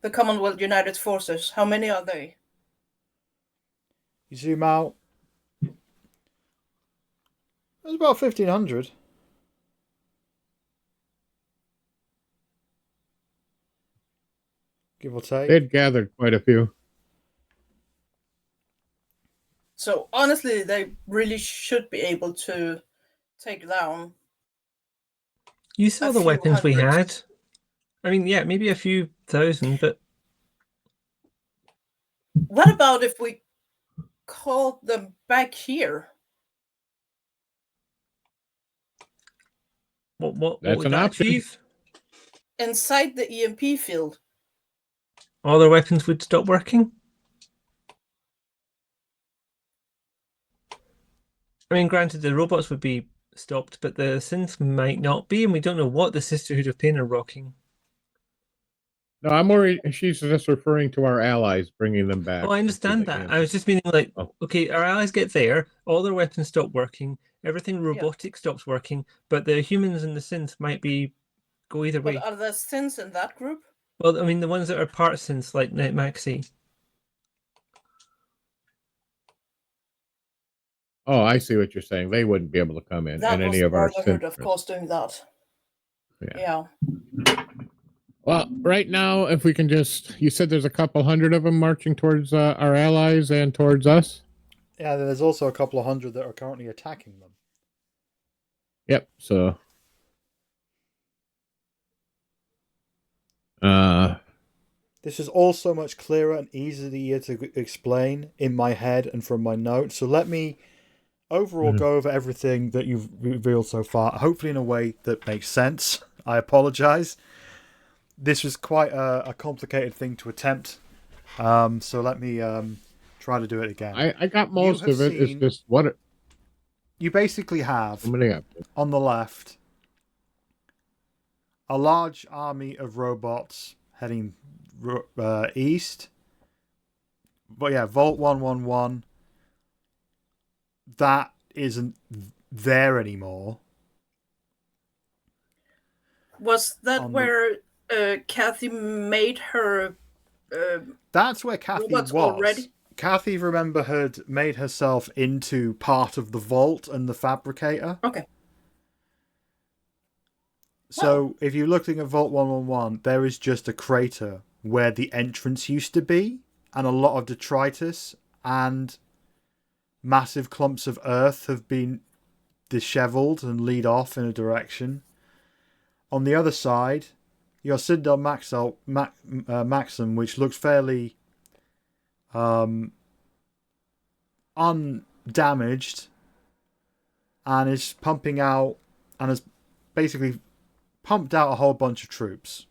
The Commonwealth United Forces. How many are they? You zoom out. There's about 1,500. Give or take. They'd gathered quite a few. So honestly, they really should be able to take down. You saw A the few weapons we hundred. had. I mean, yeah, maybe a few thousand, but What about if we called them back here? what That's would an that option. achieve? Inside the EMP field. All their weapons would stop working? I mean, granted, the robots would be stopped, but the synths might not be, and we don't know what the Sisterhood of Pain are rocking. No, I'm worried. She's just referring to our allies, bringing them back. Oh, I understand that. I was just meaning like, Oh. okay, our allies get there, all their weapons stop working, everything robotic stops working, but the humans and the synths might go either way. But are there synths in that group? Well, I mean, the ones that are part synths, like Maxi. Oh, I see what you're saying. They wouldn't be able to come in, That and was any the of our Brotherhood, of synths. course, doing that. Yeah. Well, right now, if we can just, you said there's a couple hundred of them marching towards our allies and towards us. Yeah, there's also a couple of hundred that are currently attacking them. Yep. So, this is all so much clearer and easier to explain in my head and from my notes. So let me overall go over everything that you've revealed so far, hopefully in a way that makes sense. I apologize. This was quite a complicated thing to attempt. So let me try to do it again. I got most of it. It's just what you basically have up. On the left a large army of robots heading east. But yeah, Vault 111. That isn't there anymore. Was that where Kathy made her? That's where Kathy was. Already? Kathy, remember, had made herself into part of the vault and the fabricator. Okay. So if you're looking at Vault 111, there is just a crater where the entrance used to be, and a lot of detritus and massive clumps of earth have been disheveled and lead off in a direction. On the other side, your Citadel Maxim, which looks fairly undamaged and is pumping out and has basically pumped out a whole bunch of troops,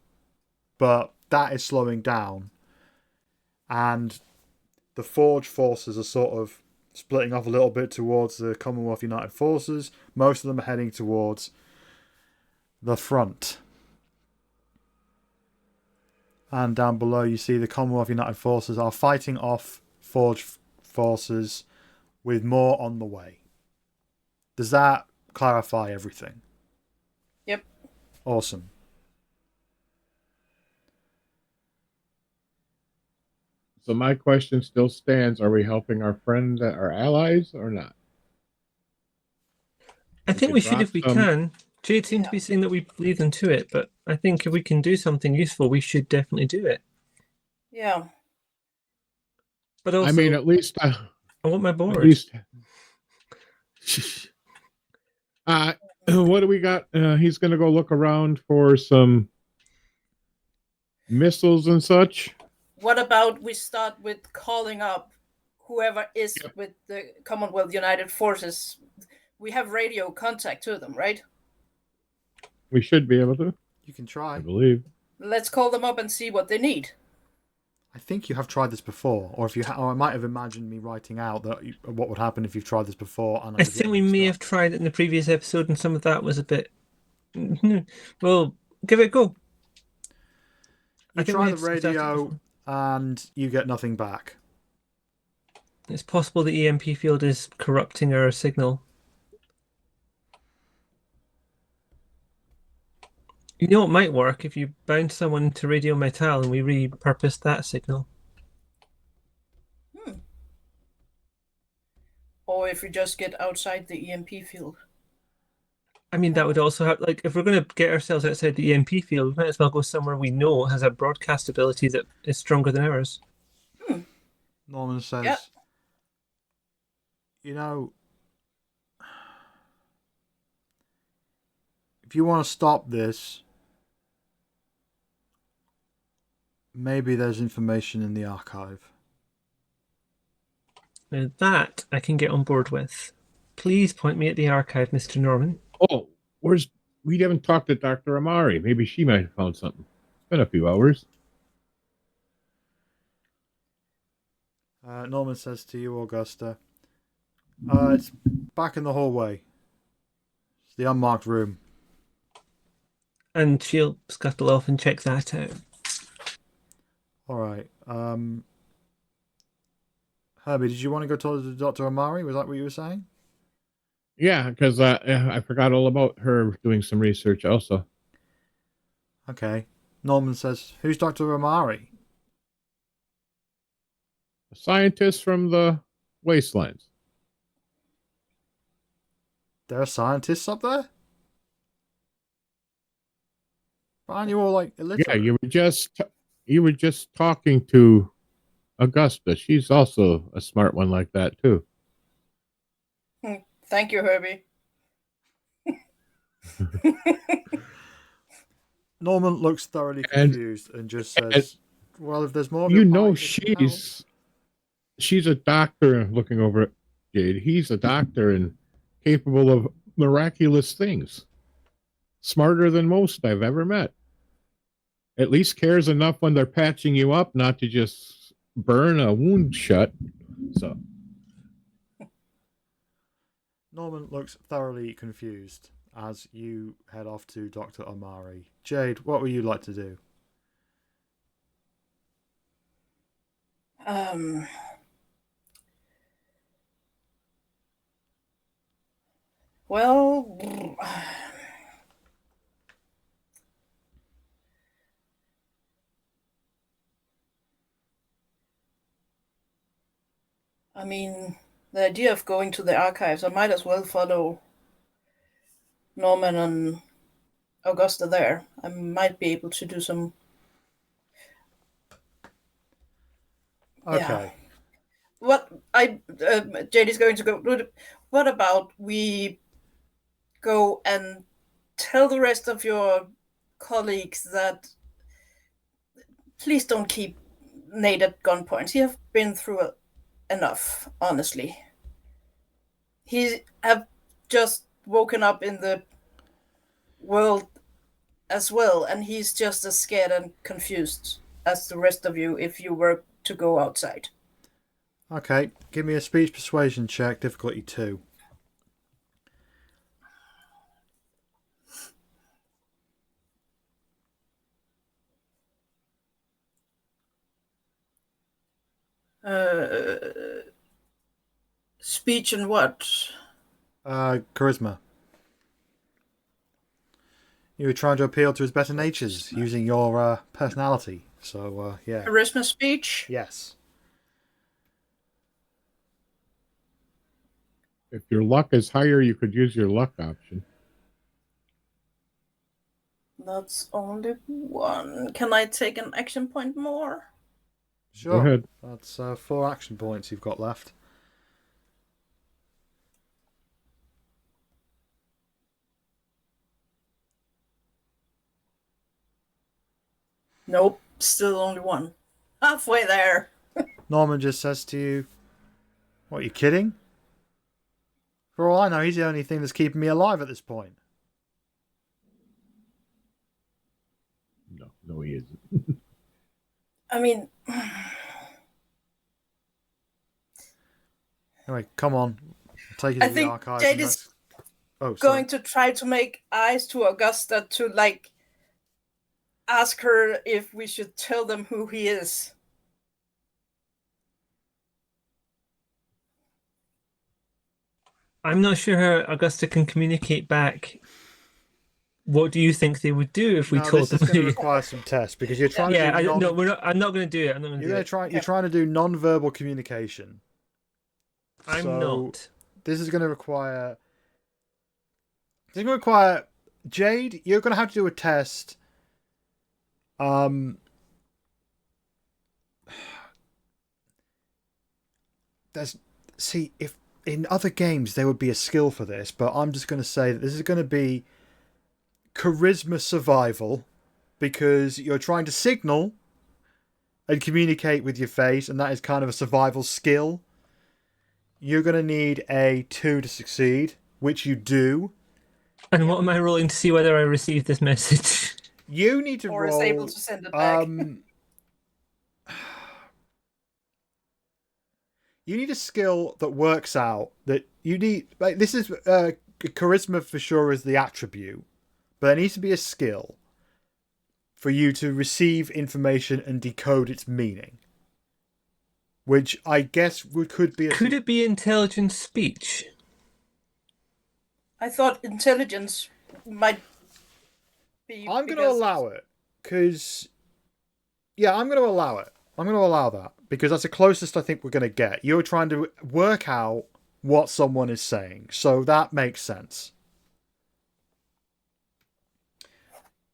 but that is slowing down, and the Forge forces are sort of splitting off a little bit towards the Commonwealth United Forces. Most of them are heading towards the front. And down below you see the Commonwealth United Forces are fighting off Forge forces with more on the way. Does that clarify everything? Yep. Awesome. So my question still stands. Are we helping our friends, our allies, or not? I think we should if we can. Jade seemed to be saying that we leave them to it, but I think if we can do something useful, we should definitely do it. Yeah. But also, I mean, at least I want my board. At least, what do we got? He's going to go look around for some missiles and such. What about we start with calling up whoever is Yep. with the Commonwealth United Forces, we have radio contact to them, right? We should be able to, You can I try. believe. Let's call them up and see what they need. I think you have tried this before, or if you, or I might have imagined me writing out that what would happen if you've tried this before. And I think we may have tried it in the previous episode, and some of that was a bit. Well, give it a go. You I think try we the had discussed it radio, before. and you get nothing back. It's possible the EMP field is corrupting our signal. You know, it might work if you bound someone to radio metal and we repurpose that signal. Or if we just get outside the EMP field. I mean, that would also have, like, if we're going to get ourselves outside the EMP field, we might as well go somewhere we know has a broadcast ability that is stronger than ours. Norman says, Yeah. you know, if you want to stop this, maybe there's information in the archive. Now that I can get on board with. Please point me at the archive, Mr. Norman. Oh, we haven't talked to Dr. Amari. Maybe she might have found something. It's been a few hours. Norman says to you, Augusta, it's back in the hallway. It's the unmarked room. And she'll scuttle off and check that out. All right. Herbie, did you want to go talk to Dr. Amari? Was that what you were saying? Yeah, because I forgot all about her doing some research also. Okay. Norman says, who's Dr. Amari? A scientist from the wastelands. There are scientists up there? Aren't you all like illiterate? Yeah, you were just talking to Augusta. She's also a smart one like that too. Thank you, Herbie. Norman looks thoroughly confused and just says, well, if there's more of You your know, party that can help." she's a doctor looking over at Jade. He's a doctor and capable of miraculous things. Smarter than most I've ever met. At least cares enough when they're patching you up not to just burn a wound shut. So Norman looks thoroughly confused as you head off to Dr. Amari. Jade, what would you like to do? Well, I mean, the idea of going to the archives, I might as well follow Norman and Augusta there. I might be able to do some. Okay. What Jade is going to go. What about we go and tell the rest of your colleagues that please don't keep Nate at gunpoint. He have been through enough, honestly. He have just woken up in the world as well, and he's just as scared and confused as the rest of you if you were to go outside. Okay, give me a speech persuasion check, difficulty 2. Speech and what? Charisma. You were trying to appeal to his better natures using your personality. So, yeah. Charisma speech? Yes. if your luck is higher, you could use your luck option. That's only one. Can I take an action point more? Sure. Go ahead. That's 4 action points you've got left. Nope, still only one. Halfway there. Norman just says to you, What, are you kidding? For all I know, he's the only thing that's keeping me alive at this point. No, he isn't. I mean, Anyway, come on. I'll take you I to the think archives. Jade and is let's... Oh, sorry. going to try to make eyes to Augusta to, like, ask her if we should tell them who he is. I'm not sure how Augusta can communicate back. What do you think they would do if we No, told this them? is going to require some tests because you're trying to Yeah, do no, we're not. I'm not going to do it. I'm not going to do it. You're trying to do non-verbal communication. I'm not. This is going to require. This is going to require Jade. You're going to have to do a test. If in other games there would be a skill for this, but I'm just going to say that this is going to be charisma survival because you're trying to signal and communicate with your face, and that is kind of a survival skill. You're going to need a 2 to succeed, which you do. And what am I rolling to see whether I received this message? You need to Or roll. is able to send it back. You need a skill that works out that you need. Like, this is charisma for sure is the attribute, but there needs to be a skill for you to receive information and decode its meaning. Which I guess could be a... Could it be intelligent speech? I thought intelligence might be. I'm going to allow it because... Yeah, I'm going to allow it. I'm going to allow that because that's the closest I think we're going to get. You're trying to work out what someone is saying, so that makes sense.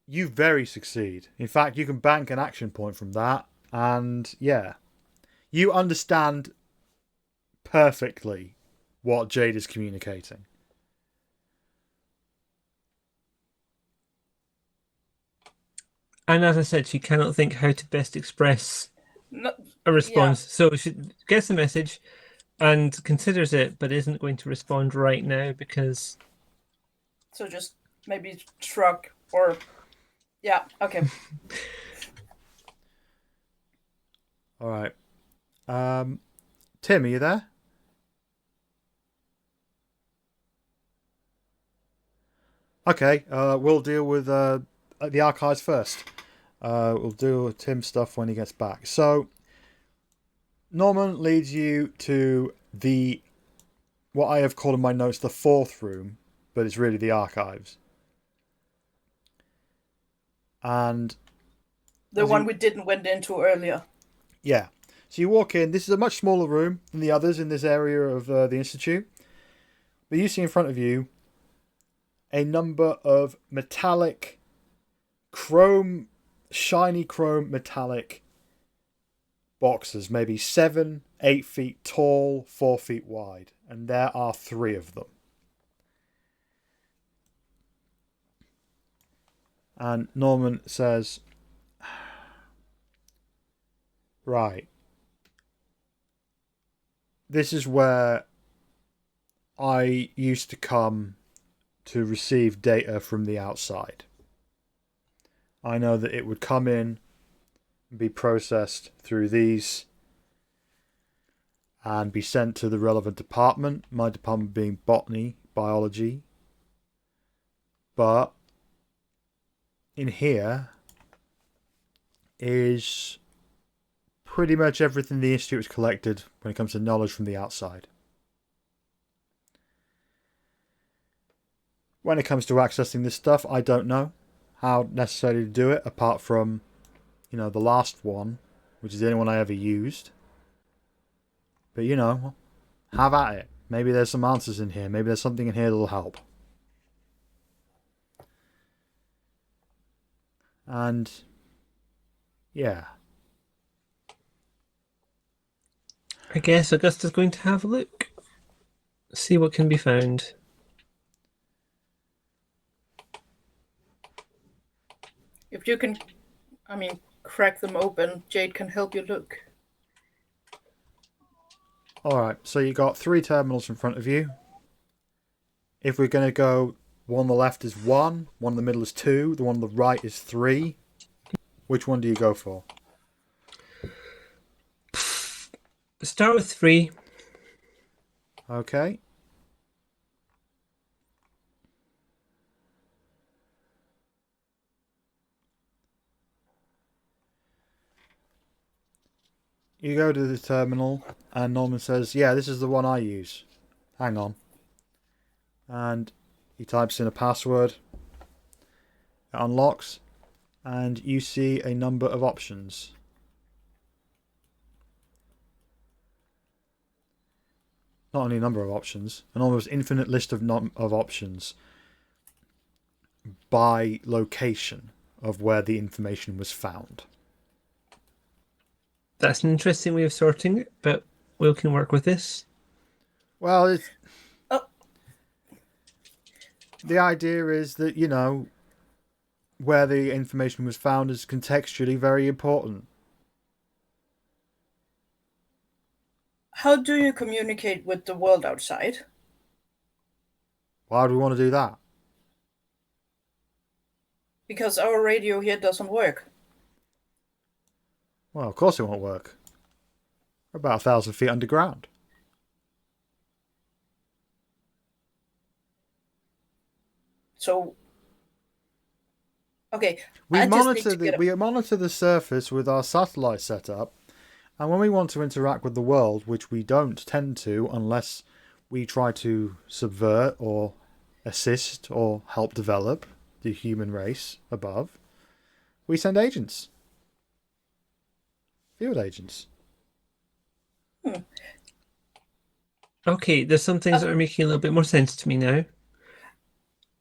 You very succeed. In fact, you can bank an action point from that, and yeah, you understand perfectly what Jade is communicating. And as I said, she cannot think how to best express No, a response. So she gets the message and considers it, but isn't going to respond right now because... So just maybe shrug or... Yeah, okay. All right. Tim, are you there? Okay, we'll deal with the archives first. We'll do Tim's stuff when he gets back. So, Norman leads you to what I have called in my notes the 4th room, but it's really the archives. And The one we didn't went into earlier. Yeah. So you walk in. This is a much smaller room than the others in this area of the Institute. But you see in front of you a number of metallic, shiny chrome metallic boxes, maybe 7, 8 feet tall, 4 feet wide. And there are 3 of them. And Norman says, right. This is where I used to come to receive data from the outside. I know that it would come in and be processed through these and be sent to the relevant department, my department being botany, biology. But in here is pretty much everything the Institute has collected when it comes to knowledge from the outside. When it comes to accessing this stuff, I don't know how necessary to do it, apart from, the last one, which is the only one I ever used. But, have at it. Maybe there's some answers in here. Maybe there's something in here that'll help. And, yeah. I guess Augusta's going to have a look. See what can be found. If you can, crack them open, Jade can help you look. Alright, so you got 3 terminals in front of you. If we're going to go, one on the left is 1, one in the middle is 2, the one on the right is 3. Which one do you go for? Start with 3. Okay. You go to the terminal, and Norman says, yeah, this is the one I use. Hang on. And he types in a password. It unlocks, and you see a number of options. Not only a number of options, an almost infinite list of options by location of where the information was found. That's an interesting way of sorting it, but we can work with this. Well, the idea is that, you know, where the information was found is contextually very important. How do you communicate with the world outside? Why do we want to do that? Because our radio here doesn't work. Well, of course it won't work. We're about 1,000 feet underground. So, okay, We monitor the surface with our satellite setup, and when we want to interact with the world, which we don't tend to unless we try to subvert or assist or help develop the human race above, we send agents. Field agents. Okay, there's some things that are making a little bit more sense to me now.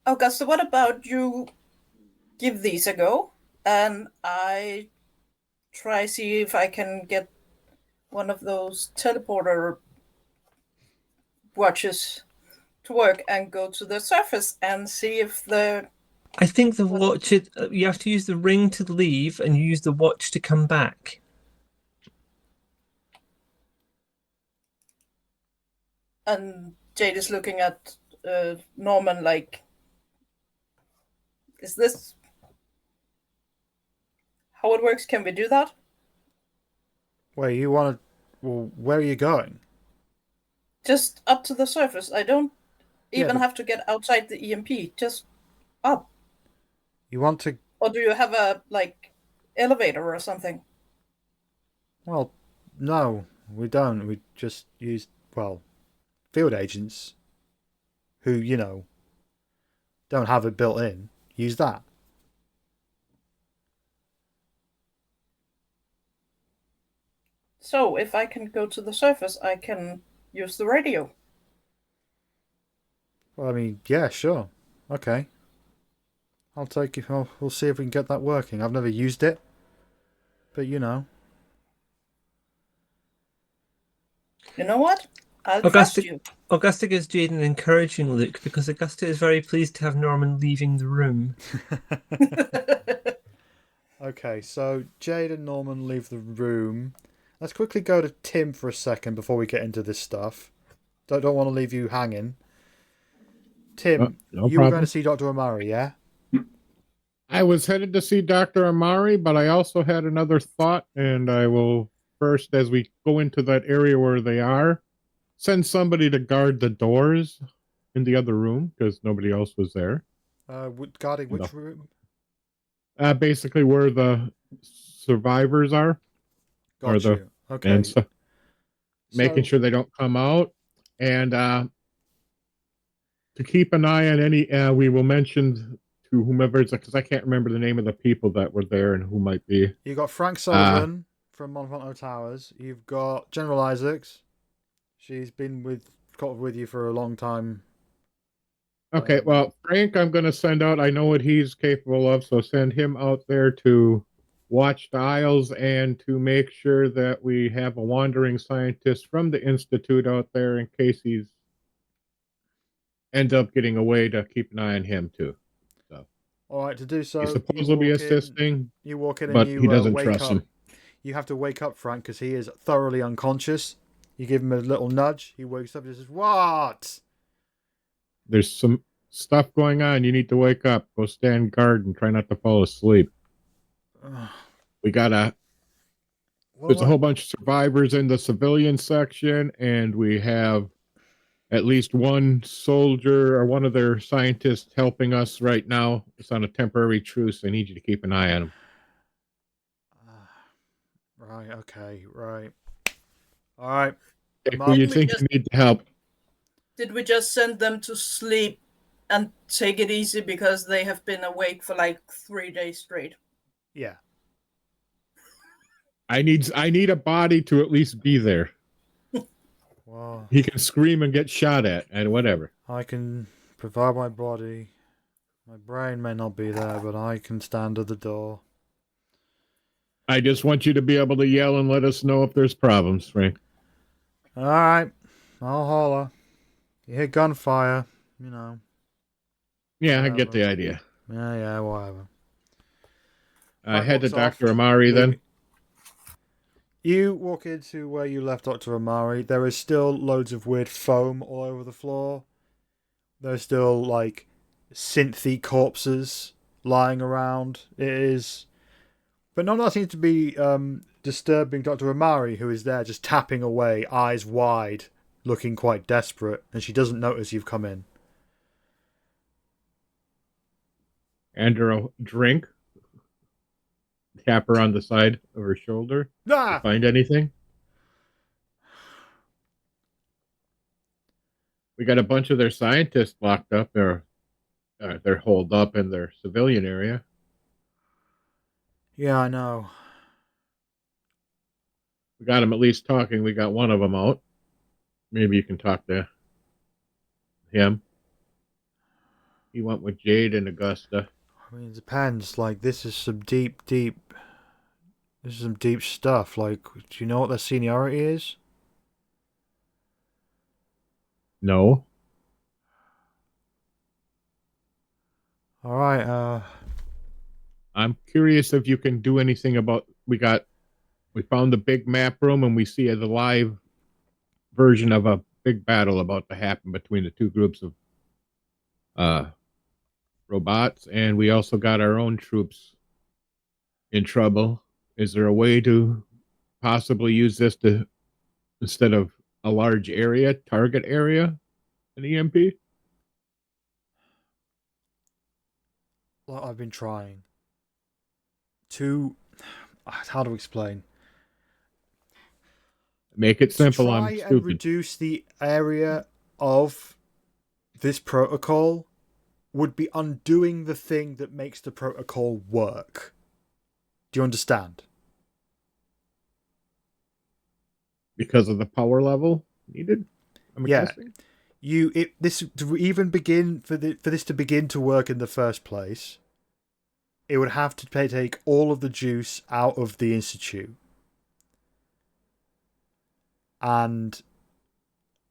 Augusta, what about you give these a go, and I try see if I can get one of those teleporter watches to work and go to the surface and see if the... I think the watch, you have to use the ring to leave and you use the watch to come back. And Jade is looking at Norman like, is this how it works? Can we do that? Wait, you want to... Well, where are you going? Just up to the surface. I don't even have to get outside the EMP. Just up. You want to... Or do you have a, like, elevator or something? Well, no, we don't. We just use, well, field agents who, you know, don't have it built in. Use that. So, if I can go to the surface, I can use the radio. Well, I mean, yeah, sure. Okay. I'll take it. We'll see if we can get that working. I've never used it. But, you know. You know what? I'll trust you. Augusta gives Jade an encouraging look because Augusta is very pleased to have Norman leaving the room. Okay, so Jade and Norman leave the room. Let's quickly go to Tim for a second before we get into this stuff. Don't want to leave you hanging. Tim, no you were going to see Dr. Amari, yeah? I was headed to see Dr. Amari, but I also had another thought, and I will first, as we go into that area where they are, send somebody to guard the doors in the other room, because nobody else was there. Guarding which room? Basically where the survivors are. Got you. Okay. And so, making sure they don't come out. And to keep an eye on any, we will mention to whomever, because I can't remember the name of the people that were there and who might be. You got Frank Sullivan from Monfonto Towers. You've got General Isaacs. She's been with you for a long time. Okay, well, Frank, I'm going to send out. I know what he's capable of, so send him out there to watch the aisles and to make sure that we have a wandering scientist from the Institute out there in case he's ends up getting away, to keep an eye on him too. So, all right, to do so, he's supposed to be assisting. You walk in, but and you he doesn't wake trust up. him. You have to wake up Frank because he is thoroughly unconscious. You give him a little nudge. He wakes up and says, "What?" There's some stuff going on. You need to wake up. Go stand guard and try not to fall asleep. We got there's a whole bunch of survivors in the civilian section, and we have at least one soldier or one of their scientists helping us right now. It's on a temporary truce. I need you to keep an eye on him. Right. Okay. Right. All right. Who you think you need to help? Did we just send them to sleep and take it easy because they have been awake for like 3 days straight? Yeah. I need a body to at least be there. Well, he can scream and get shot at and whatever. I can provide my body. My brain may not be there, but I can stand at the door. I just want you to be able to yell and let us know if there's problems, Frank. All right. I'll holler. You hear gunfire, you know. Yeah, whatever. I get the idea. Yeah, whatever. Head to Dr. Amari then. You walk into where you left Dr. Amari. There is still loads of weird foam all over the floor. There's still, like, synthy corpses lying around. It is... But not seems to be disturbing Dr. Amari, who is there just tapping away, eyes wide, looking quite desperate, and she doesn't notice you've come in. And her a drink. Tap her on the side of her shoulder. Find anything? We got a bunch of their scientists locked up. They're holed up in their civilian area. Yeah, I know. We got them at least talking. We got one of them out. Maybe you can talk to him. He went with Jade and Augusta. I mean, it depends. Like, this is some deep... This is some deep stuff. Like, do you know what their seniority is? No. All right, I'm curious if you can do anything about... We found the big map room, and we see the live version of a big battle about to happen between the two groups of robots, and we also got our own troops in trouble. Is there a way to possibly use this to, instead of a large area, target area, an EMP? Well, I've been trying to... How to explain? Make it simple. To I'm try stupid. and reduce the area of this protocol would be undoing the thing that makes the protocol work. Do you understand? Because of the power level needed? I'm guessing. For this to begin to work in the first place, it would have to take all of the juice out of the Institute. And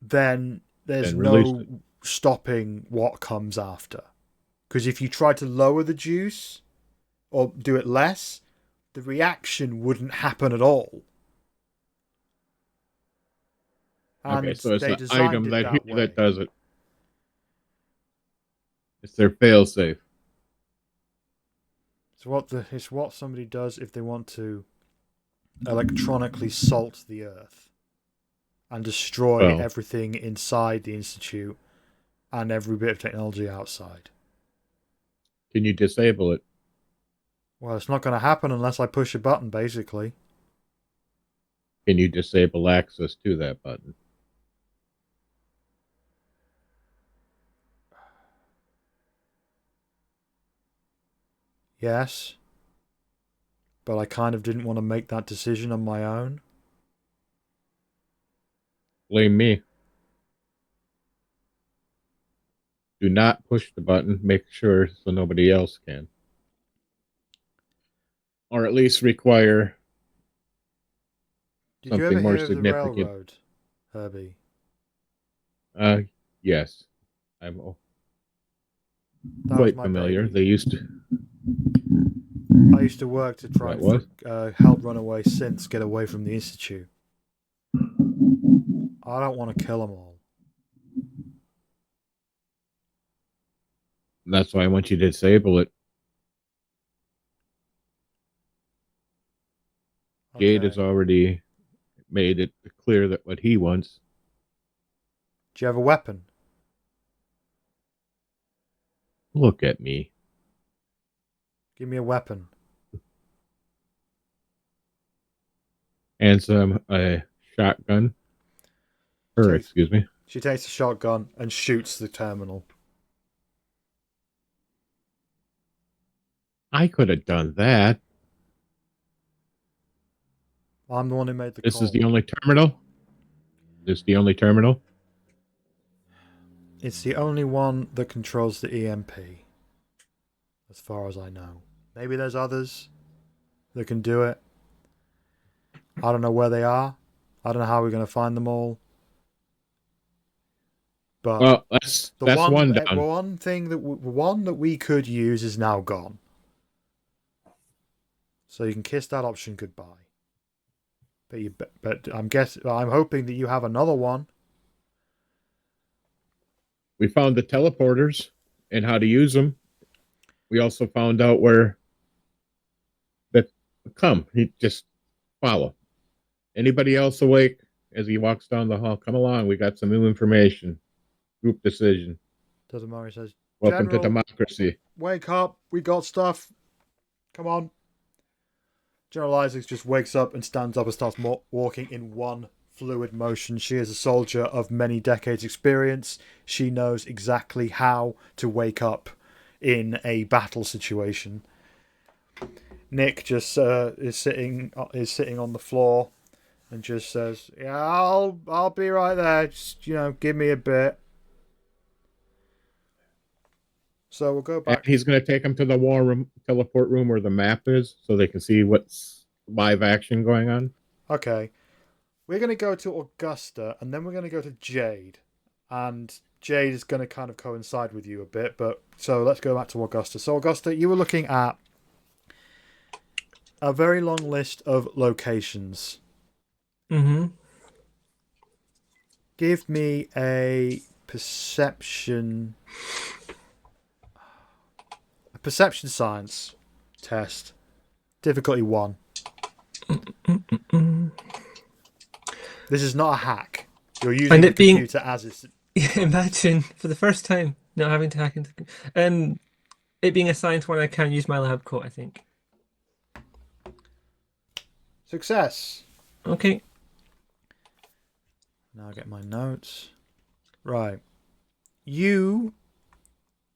then there's no stopping what comes after. Because if you try to lower the juice or do it less, the reaction wouldn't happen at all. And okay, so it's they an designed item it that does it. It's their fail-safe. It's what somebody does if they want to electronically salt the Earth and destroy everything inside the Institute and every bit of technology outside. Can you disable it? Well, it's not going to happen unless I push a button, basically. Can you disable access to that button? Yes. But I kind of didn't want to make that decision on my own. Blame me. Do not push the button. Make sure so nobody else can. Or at least require Did you ever hear of the railroad, Herbie? Yes. I'm quite familiar. Baby. They used to... I used to work to try and help runaway synths get away from the Institute. I don't want to kill them all. That's why I want you to disable it. Jade has Okay. already made it clear that what he wants. Do you have a weapon? Look at me. Give me a weapon. And a shotgun. Or, Takes- excuse me. She takes a shotgun and shoots the terminal. I could have done that. I'm the one who made the This call. is the only terminal? This the only terminal? It's the only one that controls the EMP. As far as I know. Maybe there's others that can do it. I don't know where they are. I don't know how we're going to find them all. But Well, that's one down. one that we could use is now gone. So you can kiss that option goodbye. But I'm hoping that you have another one. We found the teleporters and how to use them. We also found out where he just follow. Anybody else awake as he walks down the hall? Come along, we got some new information. Group decision. Tadamori says, Welcome to General, democracy. wake up. We got stuff. Come on. General Isaacs just wakes up and stands up and starts walking in one fluid motion. She is a soldier of many decades' experience. She knows exactly how to wake up in a battle situation. Nick just is sitting on the floor and just says, "Yeah, I'll be right there. Just give me a bit." So we'll go back. And he's going to take them to the war room, teleport room where the map is, so they can see what's live action going on. Okay, we're going to go to Augusta, and then we're going to go to Jade, and Jade is going to kind of coincide with you a bit. But so let's go back to Augusta. So Augusta, you were looking at a very long list of locations. Mm-hmm. Give me a perception science test. Difficulty 1. This is not a hack. You're using the computer as it's... Imagine, for the first time, not having to hack into... It being a science one, I can use my lab coat, I think. Success. Okay. Now I get my notes. Right. You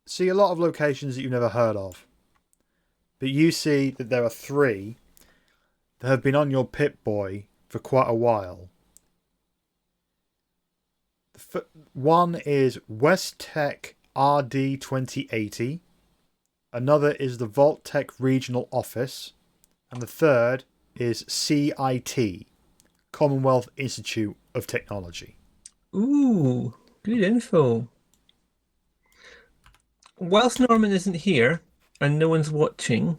see a lot of locations that you've never heard of. But you see that there are 3 that have been on your Pip-Boy for quite a while. One is West Tech RD 2080. Another is the Vault Tech Regional Office. And the third is CIT, Commonwealth Institute of Technology. Ooh, good info. Whilst Norman isn't here and no one's watching,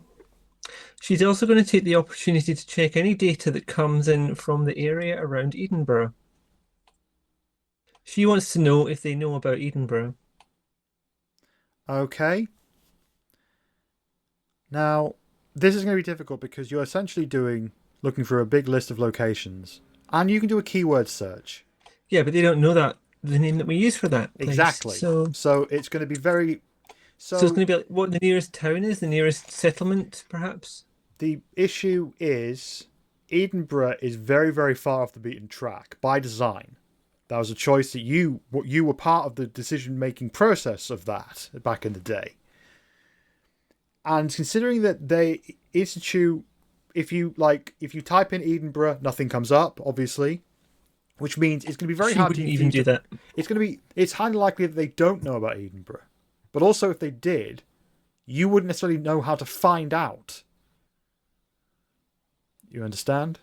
she's also going to take the opportunity to check any data that comes in from the area around Edinburgh. She wants to know if they know about Edinburgh. Okay. Now, this is going to be difficult because you're essentially looking for a big list of locations. And you can do a keyword search. Yeah, but they don't know the name that we use for that place. Exactly. So it's going to be very... So it's going to be like what the nearest town is, the nearest settlement, perhaps? The issue is Edinburgh is very, very far off the beaten track by design. That was a choice that you were part of the decision-making process of that back in the day. And considering that they institute, if you type in Edinburgh, nothing comes up, obviously, which means it's going to be very hard to even do that. It's highly likely that they don't know about Edinburgh. But also, if they did, you wouldn't necessarily know how to find out. You understand?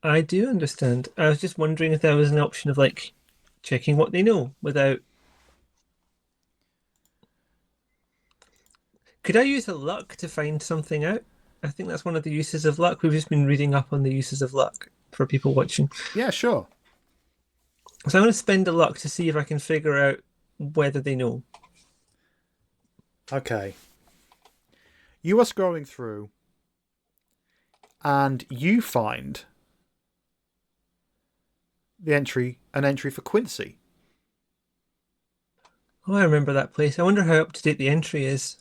I do understand. I was just wondering if there was an option of checking what they know without... Could I use a luck to find something out? I think that's one of the uses of luck. We've just been reading up on the uses of luck for people watching. Yeah, sure. So I'm going to spend a luck to see if I can figure out whether they know. Okay. You are scrolling through, and you find an entry for Quincy. Oh, I remember that place. I wonder how up to date the entry is.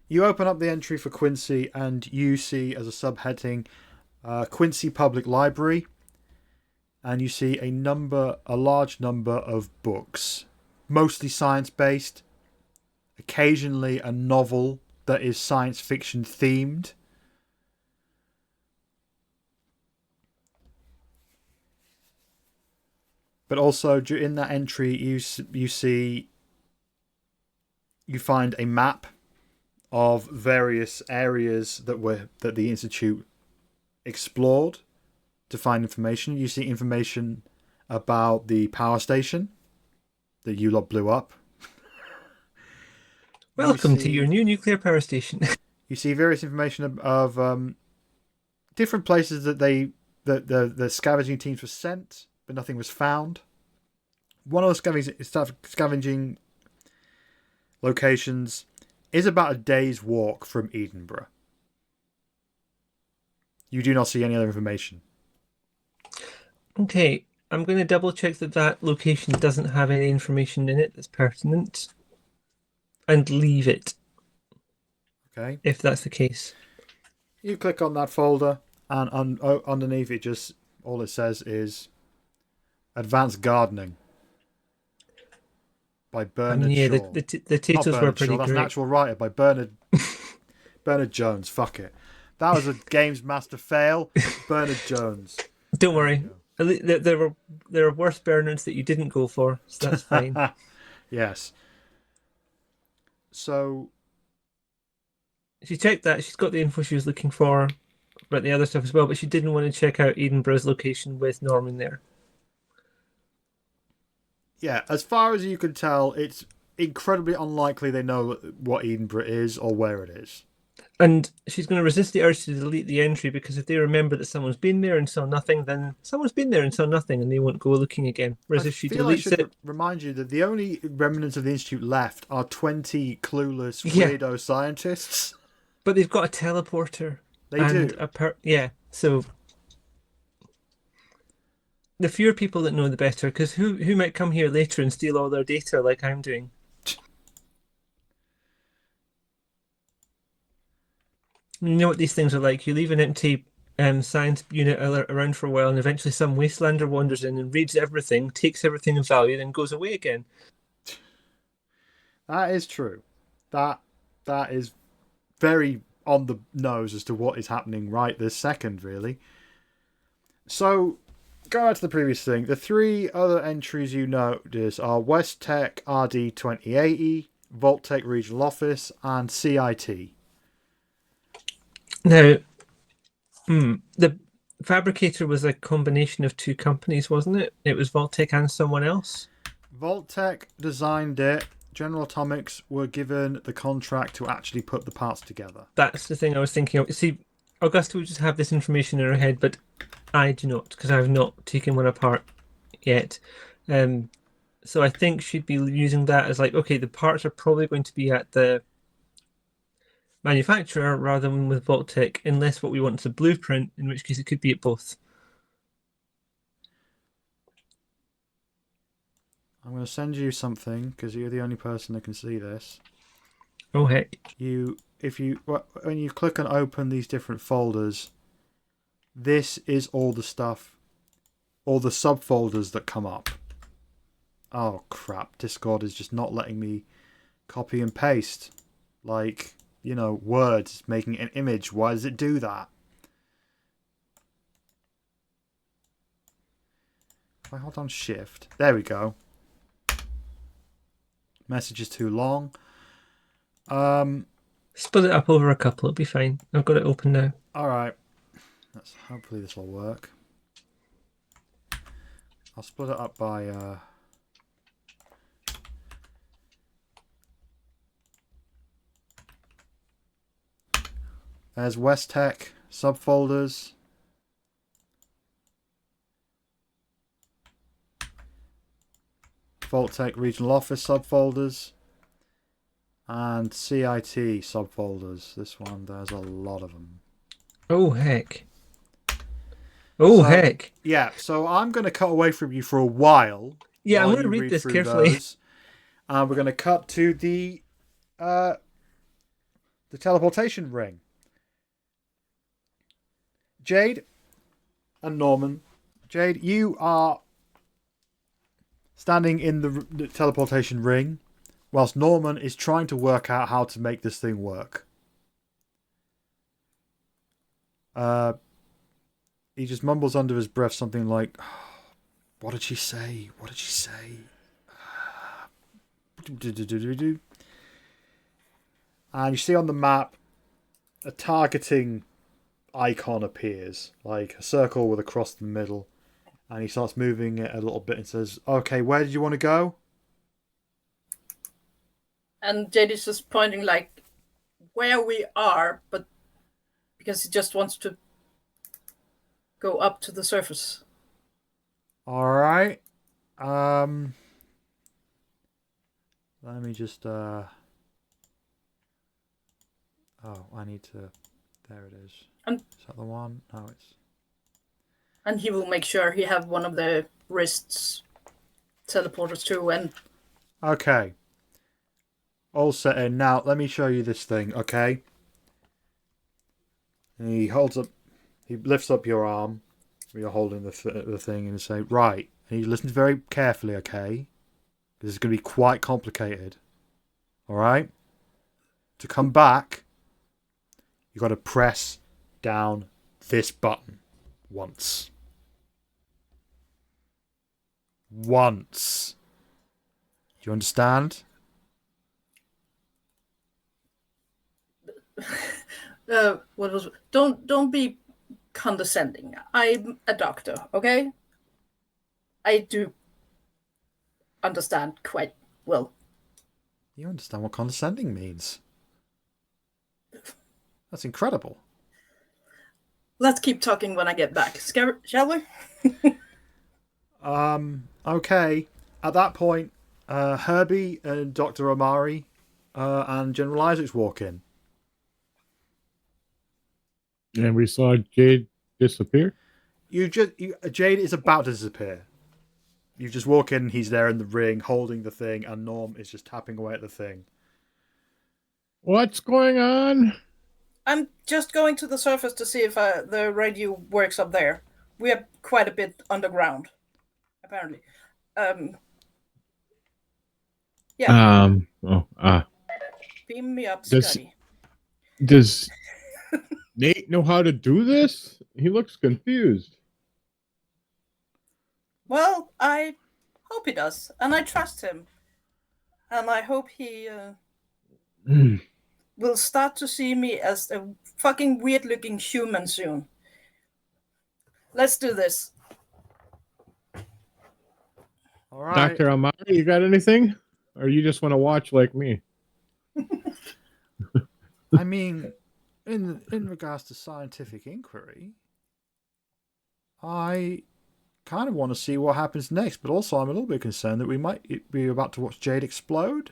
You open up the entry for Quincy, and you see as a subheading, Quincy Public Library, and you see a large number of books, mostly science-based, occasionally a novel that is science fiction themed. But also in that entry, you find a map of various areas that the institute explored to find information. You see information about the power station that you lot blew up. Welcome to your new nuclear power station. You see various information of different places that the scavenging teams were sent, but nothing was found. One of the scavenging locations is about a day's walk from Edinburgh. You do not see any other information. Okay, I'm going to double check that location doesn't have any information in it that's pertinent and leave it. Okay. If that's the case. You click on that folder, and underneath it just all it says is Advanced Gardening by Bernard Shaw. The titles were pretty Shaw, that's great. an actual writer by Bernard Jones. Fuck it. That was a Games Master fail. Bernard Jones. Don't worry. There were worse Bernards that you didn't go for, so that's fine. Yes. So she checked that. She's got the info she was looking for about the other stuff as well, but she didn't want to check out Edinburgh's location with Norman there. Yeah, as far as you can tell, it's incredibly unlikely they know what Edinburgh is or where it is. And she's going to resist the urge to delete the entry, because if they remember that someone's been there and saw nothing, then someone's been there and saw nothing and they won't go looking again. Whereas if she deletes it... remind you that the only remnants of the Institute left are 20 clueless weirdo scientists. But they've got a teleporter. They do. So the fewer people that know, the better, because who might come here later and steal all their data like I'm doing? You know what these things are like. You leave an empty science unit around for a while, and eventually some wastelander wanders in and reads everything, takes everything of value, then goes away again. That is true. That is very on the nose as to what is happening right this second, really. So, going back to the previous thing, the three other entries you notice are West Tech RD 2080, Vault Tech Regional Office, and CIT. Now, the fabricator was a combination of two companies, wasn't it? It was Vault-Tec and someone else. Vault-Tec designed it. General Atomics were given the contract to actually put the parts together. That's the thing I was thinking of. See, Augusta would just have this information in her head, but I do not, because I've not taken one apart yet. So I think she'd be using that as like, okay, the parts are probably going to be at the manufacturer rather than with Vault-Tec, unless what we want is a blueprint, in which case it could be at both. I'm going to send you something because you're the only person that can see this. Oh heck! When you click and open these different folders, this is all the stuff, all the subfolders that come up. Oh crap! Discord is just not letting me copy and paste. Like, Word is making an image. Why does it do that? If I hold on Shift, there we go. Message is too long. Split it up over a couple, it'll be fine. I've got it open now. Alright. Hopefully this will work. I'll split it up by there's West Tech subfolders. Vault-Tec Regional Office subfolders. And CIT subfolders. This one, there's a lot of them. Oh, heck. Oh, So, heck. Yeah, so I'm going to cut away from you for a while. Yeah, I'm while going to you read this through carefully. those. And we're going to cut to the teleportation ring. Jade and Norman. Jade, you are standing in the teleportation ring, whilst Norman is trying to work out how to make this thing work. He just mumbles under his breath something like, "What did she say? What did she say?" And you see on the map a targeting icon appears, like a circle with a cross in the middle. And he starts moving it a little bit and says, "Okay, where did you want to go?" And Jade is just pointing like where we are, but because he just wants to go up to the surface. All right. Let me just oh, I need to. There it is. And is that the one? No, it's. And he will make sure he have one of the wrists teleporters too. And Okay. All set in. Now let me show you this thing. Okay. And he holds up. He lifts up your arm. You're holding the thing and say, "Right." And you listen very carefully. Okay. This is going to be quite complicated. All right. To come back, you got to press down this button once. Once. Do you understand? what was? Don't be condescending. I'm a doctor, okay? I do understand quite well. You understand what condescending means. That's incredible. Let's keep talking when I get back. Shall we? Okay. At that point, Herbie and Dr. Omari and General Isaacs walk in. And we saw Jade disappear. Jade is about to disappear. You just walk in and he's there in the ring holding the thing, and Norm is just tapping away at the thing. What's going on? I'm just going to the surface to see if the radio works up there. We are quite a bit underground, apparently. Yeah. Beam me up, Scotty. Does Nate know how to do this? He looks confused. Well, I hope he does, and I trust him. And I hope he will start to see me as a fucking weird-looking human soon. Let's do this. All right. Dr. Amari, you got anything? Or you just want to watch like me? I mean, in regards to scientific inquiry, I kind of want to see what happens next, but also I'm a little bit concerned that we might be about to watch Jade explode.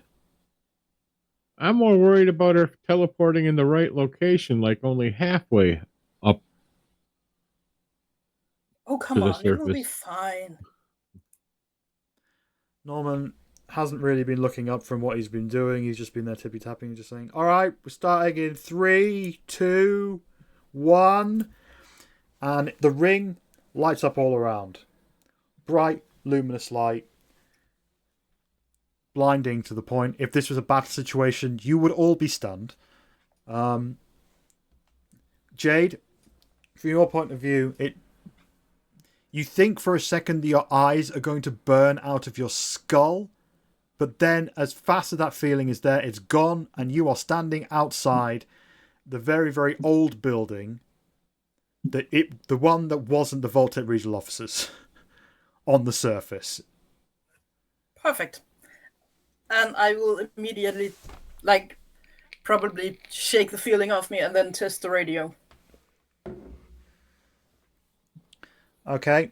I'm more worried about her teleporting in the right location, like only halfway up. Oh, come on. It will be fine. Norman hasn't really been looking up from what he's been doing. He's just been there tippy-tapping and just saying, "All right, we're starting in 3, 2, 1." And the ring lights up all around. Bright, luminous light. Blinding to the point, if this was a battle situation, you would all be stunned. Jade, from your point of view, you think for a second that your eyes are going to burn out of your skull, but then as fast as that feeling is there, it's gone, and you are standing outside the very, very old building, the one that wasn't the Vault-Tec regional offices, on the surface. Perfect. And I will immediately, probably shake the feeling off me and then test the radio. Okay.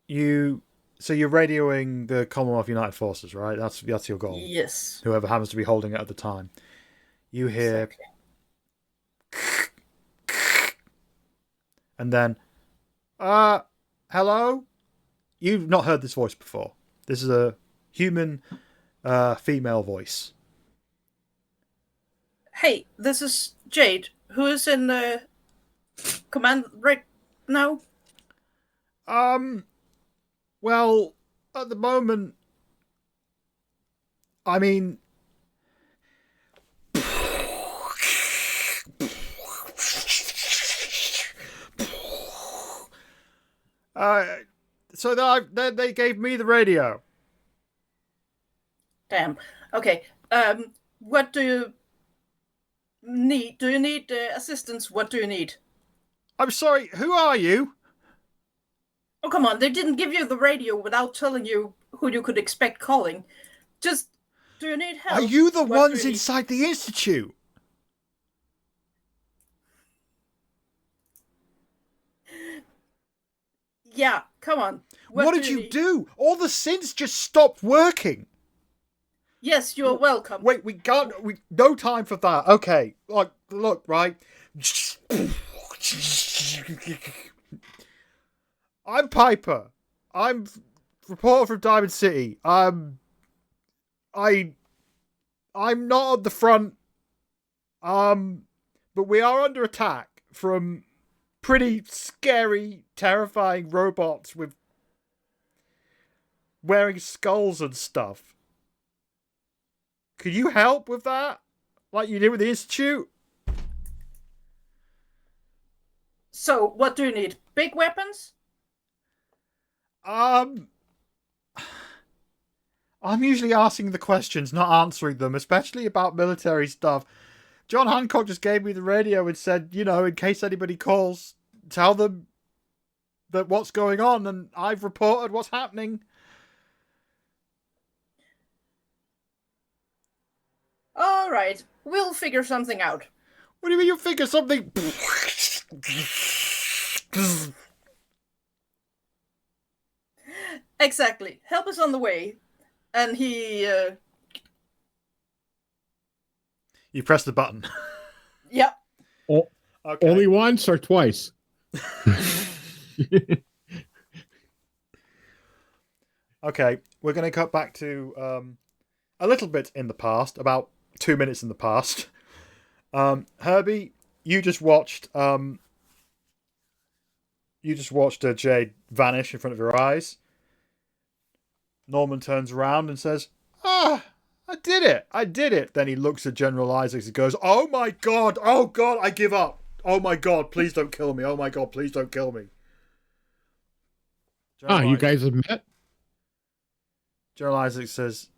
You So you're radioing the Commonwealth United Forces, right? That's your goal. Yes. Whoever happens to be holding it at the time. You hear, Exactly. and then, hello? You've not heard this voice before. This is a human, female voice. Hey, this is Jade, who is in command right now. Well, at the moment, I mean, so they gave me the radio. Damn. Okay. What do you need? Do you need assistance? What do you need? I'm sorry, who are you? Oh, come on. They didn't give you the radio without telling you who you could expect calling. Just, do you need help? Are you the What do ones you need? inside the Institute? Yeah, come on. What did you need? do? All the synths just stopped working. Yes, you're welcome. Wait, no time for that. Okay, look, right. I'm Piper. I'm reporter from Diamond City. I'm not on the front. But we are under attack from pretty scary, terrifying robots with wearing skulls and stuff. Could you help with that? Like you did with the Institute? So, what do you need? Big weapons? I'm usually asking the questions, not answering them, especially about military stuff. John Hancock just gave me the radio and said, in case anybody calls, tell them that what's going on, and I've reported what's happening. All right, we'll figure something out. What do you mean you figure something? Exactly. Help is on the way. And he... You press the button. Yep. Okay. Only once or twice? Okay, we're going to cut back to a little bit in the past, about 2 minutes in the past. Herbie, you just watched Jade vanish in front of your eyes. Norman turns around and says, I did it. Then he looks at General Isaacs and goes, oh my god, I give up. Oh my god, please don't kill me. Oh my god, please don't kill me. You guys have met? General Isaacs says,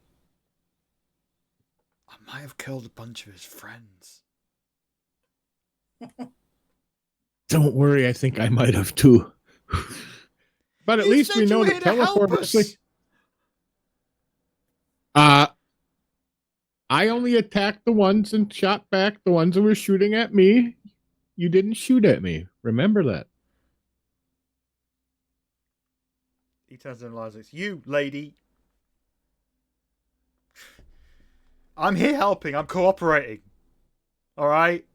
I might have killed a bunch of his friends. Don't worry, I think I might have too. But at least we know the teleporter. I only attacked the ones and shot back the ones that were shooting at me. You didn't shoot at me. Remember that. He turns to Isaacs. You, lady. I'm here helping. I'm cooperating. All right?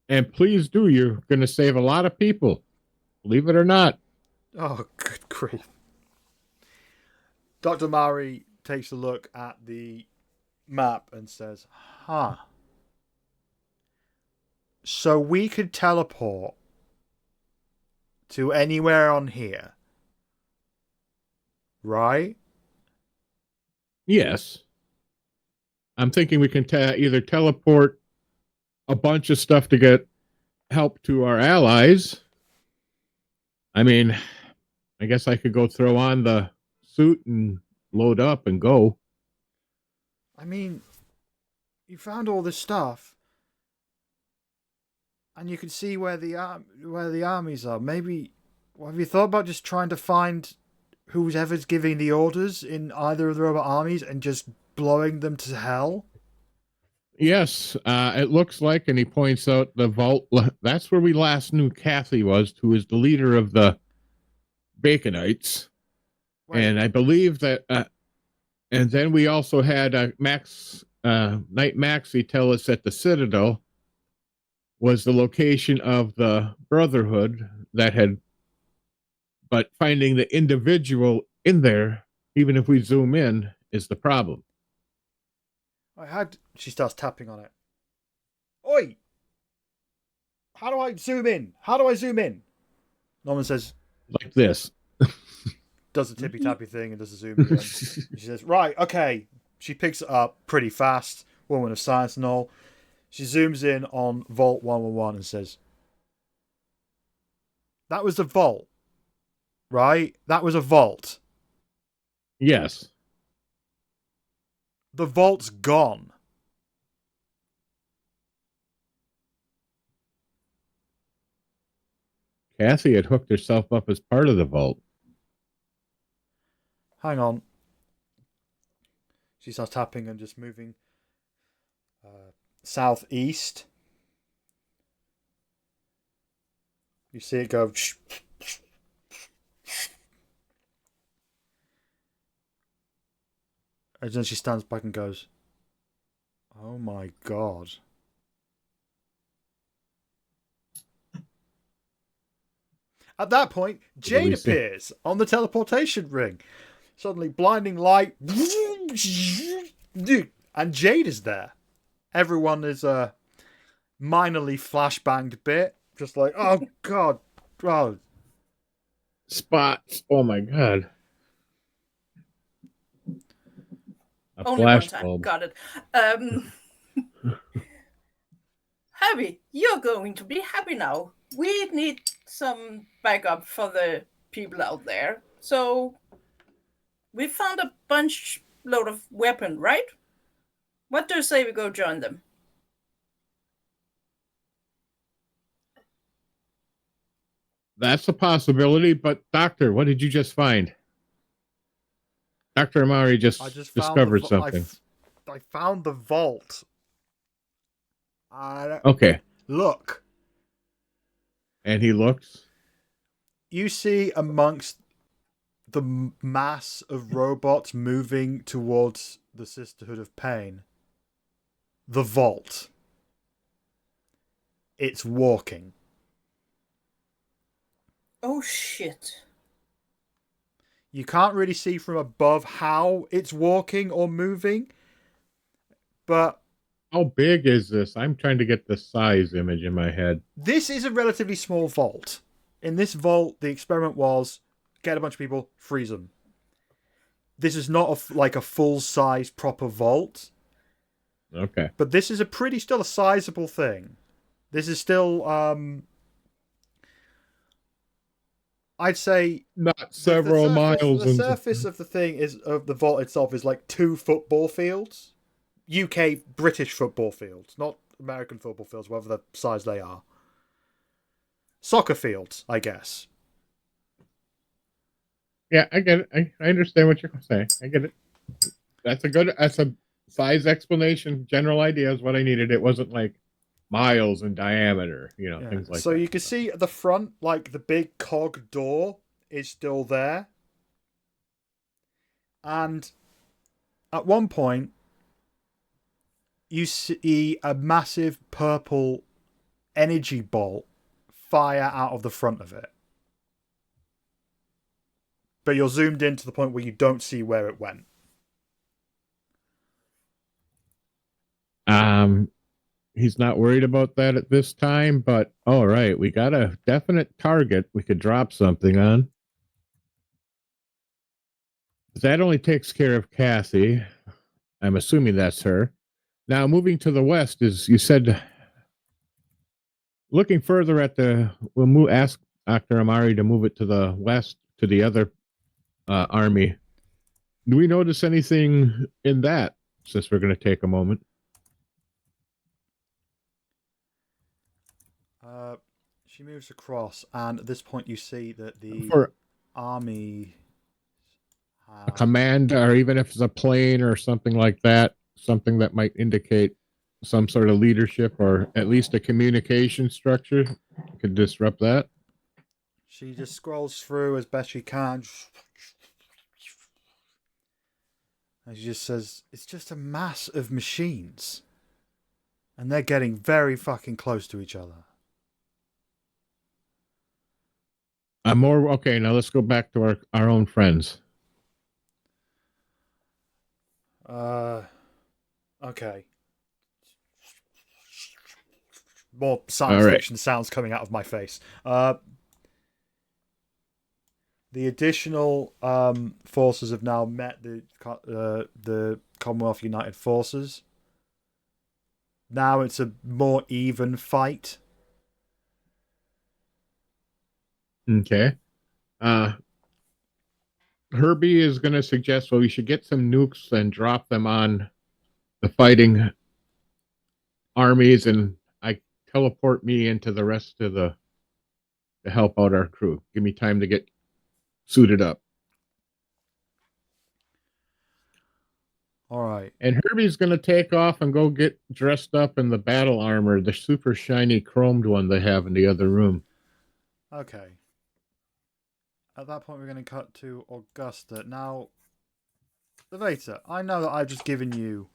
And please do. You're going to save a lot of people. Believe it or not. Oh, good grief. Dr. Mari takes a look at the map and says, so we could teleport to anywhere on here, right? Yes. I'm thinking we can either teleport a bunch of stuff to get help to our allies. I mean, I guess I could go throw on the suit and load up and go. I mean, you found all this stuff, and you can see where the armies are. Maybe, have you thought about just trying to find whoever's giving the orders in either of the robot armies and just blowing them to hell? Yes, it looks like, and he points out the vault. That's where we last knew Kathy was, who is the leader of the Baconites. Wait. And I believe that, and then we also had Knight Maxie tell us that the Citadel was the location of the Brotherhood that had, but finding the individual in there, even if we zoom in, is the problem. She starts tapping on it. Oi! How do I zoom in? How do I zoom in? Norman says, Like this. does a tippy tappy thing and does a zoom in. She says, right, okay. She picks it up pretty fast, woman of science and all. She zooms in on Vault 111 and says, that was the vault, right? That was a vault. Yes. The vault's gone. Cassie had hooked herself up as part of the vault. Hang on. She starts tapping and just moving southeast. You see it go. And then she stands back and goes, oh my god. At that point, Jade appears on the teleportation ring. Suddenly, blinding light. And Jade is there. Everyone is minorly flashbanged bit. Just like, oh god. Oh. Spots. Oh my god. A Only flash one time. bulb. Got it. Harry, you're going to be happy now. We need some backup for the people out there. So we found a bunch load of weapon, right? What do you say we go join them? That's a possibility, but Doctor, what did you just find? Dr. Amari just discovered something. I found the vault. Okay. Look. And he looks. You see amongst the mass of robots moving towards the Sisterhood of Pain, the vault. It's walking. Oh shit. You can't really see from above how it's walking or moving, but how big is this? I'm trying to get the size image in my head. This is a relatively small vault. In this vault, the experiment was get a bunch of people, freeze them. This is not like a full-size proper vault. Okay. But this is still a sizable thing. This is still, I'd say, not several miles. The surface of the thing of the vault itself is like 2 football fields. UK, British football fields, not American football fields, whatever the size they are. Soccer fields, I guess. Yeah, I get it. I understand what you're saying. I get it. That's a size explanation. General idea is what I needed. It wasn't like miles in diameter, things like that. So you can see at the front, like the big cog door is still there. And at one point, you see a massive purple energy bolt fire out of the front of it. But you're zoomed in to the point where you don't see where it went. He's not worried about that at this time, but all right, we got a definite target we could drop something on. That only takes care of Cassie. I'm assuming that's her. Now, moving to the west is, you said, looking further at we'll ask Dr. Amari to move it to the west, to the other army. Do we notice anything in that, since we're going to take a moment? She moves across, and at this point you see that the army... a command, or even if it's a plane or something like that, something that might indicate some sort of leadership or at least a communication structure could disrupt that. She just scrolls through as best she can. And she just says, it's just a mass of machines. And they're getting very fucking close to each other. Okay, now let's go back to our own friends. Okay. More science fiction sounds coming out of my face. The additional forces have now met the Commonwealth United Forces. Now it's a more even fight. Okay. Herbie is going to suggest, well, we should get some nukes and drop them on the fighting armies, and I teleport me into the rest of to help out our crew. Give me time to get suited up. All right. And Herbie's going to take off and go get dressed up in the battle armor, the super shiny chromed one they have in the other room. Okay. At that point, we're going to cut to Augusta. Now, Lavaita, I know that I've just given you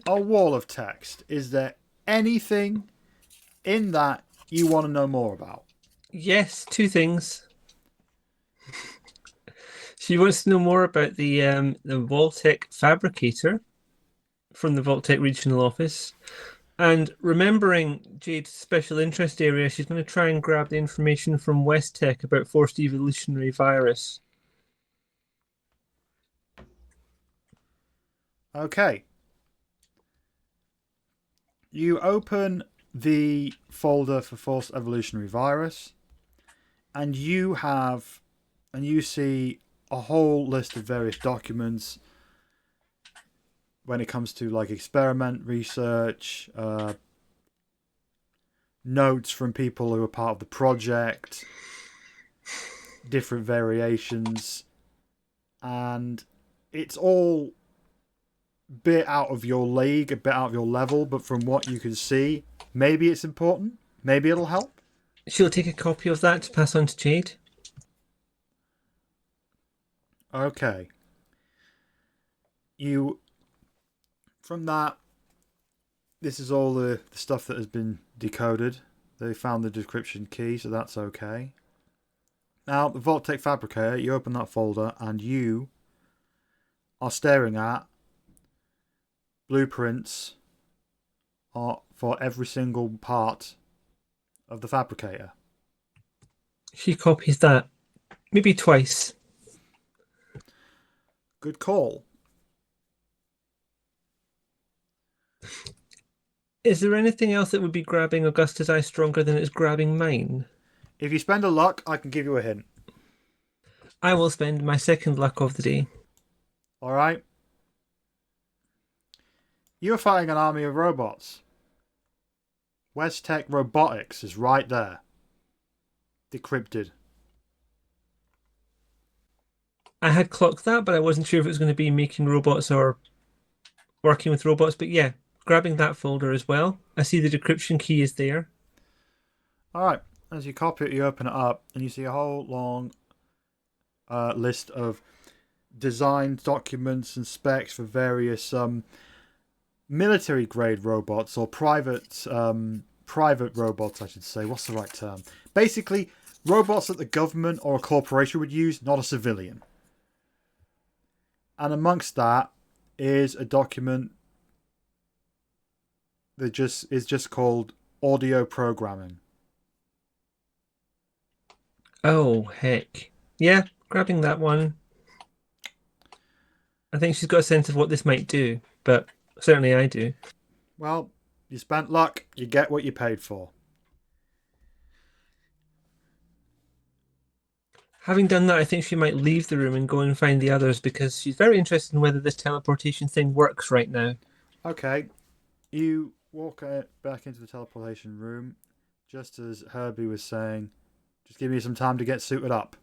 a wall of text. Is there anything in that you want to know more about? Yes, two things. She wants to know more about the Vault-Tec fabricator from the Vault-Tec regional office. And remembering Jade's special interest area, she's going to try and grab the information from West Tech about forced evolutionary virus. Okay. You open the folder for forced evolutionary virus, and you see a whole list of various documents when it comes to like experiment research, notes from people who are part of the project, different variations, and it's all a bit out of your league, a bit out of your level, but from what you can see, maybe it's important, maybe it'll help. She'll take a copy of that to pass on to Jade. Okay. From that, this is all the stuff that has been decoded. They found the decryption key, so that's okay. Now, the Vault-Tec Fabricator, you open that folder and you are staring at blueprints for every single part of the fabricator. She copies that. Maybe twice. Good call. Is there anything else that would be grabbing Augusta's eye stronger than it's grabbing mine? If you spend a luck, I can give you a hint. I will spend my second luck of the day. Alright. You're fighting an army of robots. West Tech Robotics is right there. Decrypted. I had clocked that, but I wasn't sure if it was going to be making robots or working with robots. But yeah, grabbing that folder as well. I see the decryption key is there. Alright, as you copy it, you open it up, and you see a whole long list of design documents and specs for various military grade robots, or private robots, I should say. What's the right term? Basically, robots that the government or a corporation would use, not a civilian. And amongst that is a document that is just called audio programming. Oh, heck. Yeah, grabbing that one. I think she's got a sense of what this might do, but certainly I do. Well, you spent luck, you get what you paid for. Having done that, I think she might leave the room and go and find the others, because she's very interested in whether this teleportation thing works right now. Okay. You walk back into the teleportation room, just as Herbie was saying, just give me some time to get suited up.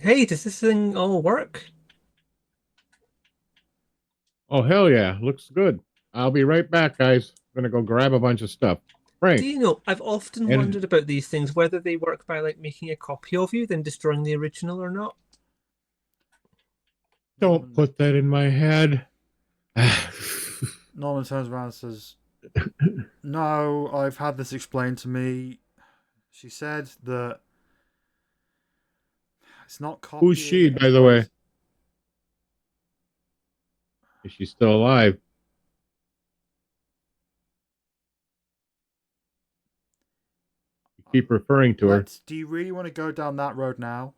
Hey, does this thing all work? Oh, hell yeah. Looks good. I'll be right back, guys. I'm going to go grab a bunch of stuff. Frank. Do you know, I've often wondered about these things, whether they work by like making a copy of you, then destroying the original or not. Don't put that in my head. Norman turns around and says, "No, I've had this explained to me. She said that it's not copied." Who's she, by the way? Is she still alive? You keep referring to her. Do you really want to go down that road now?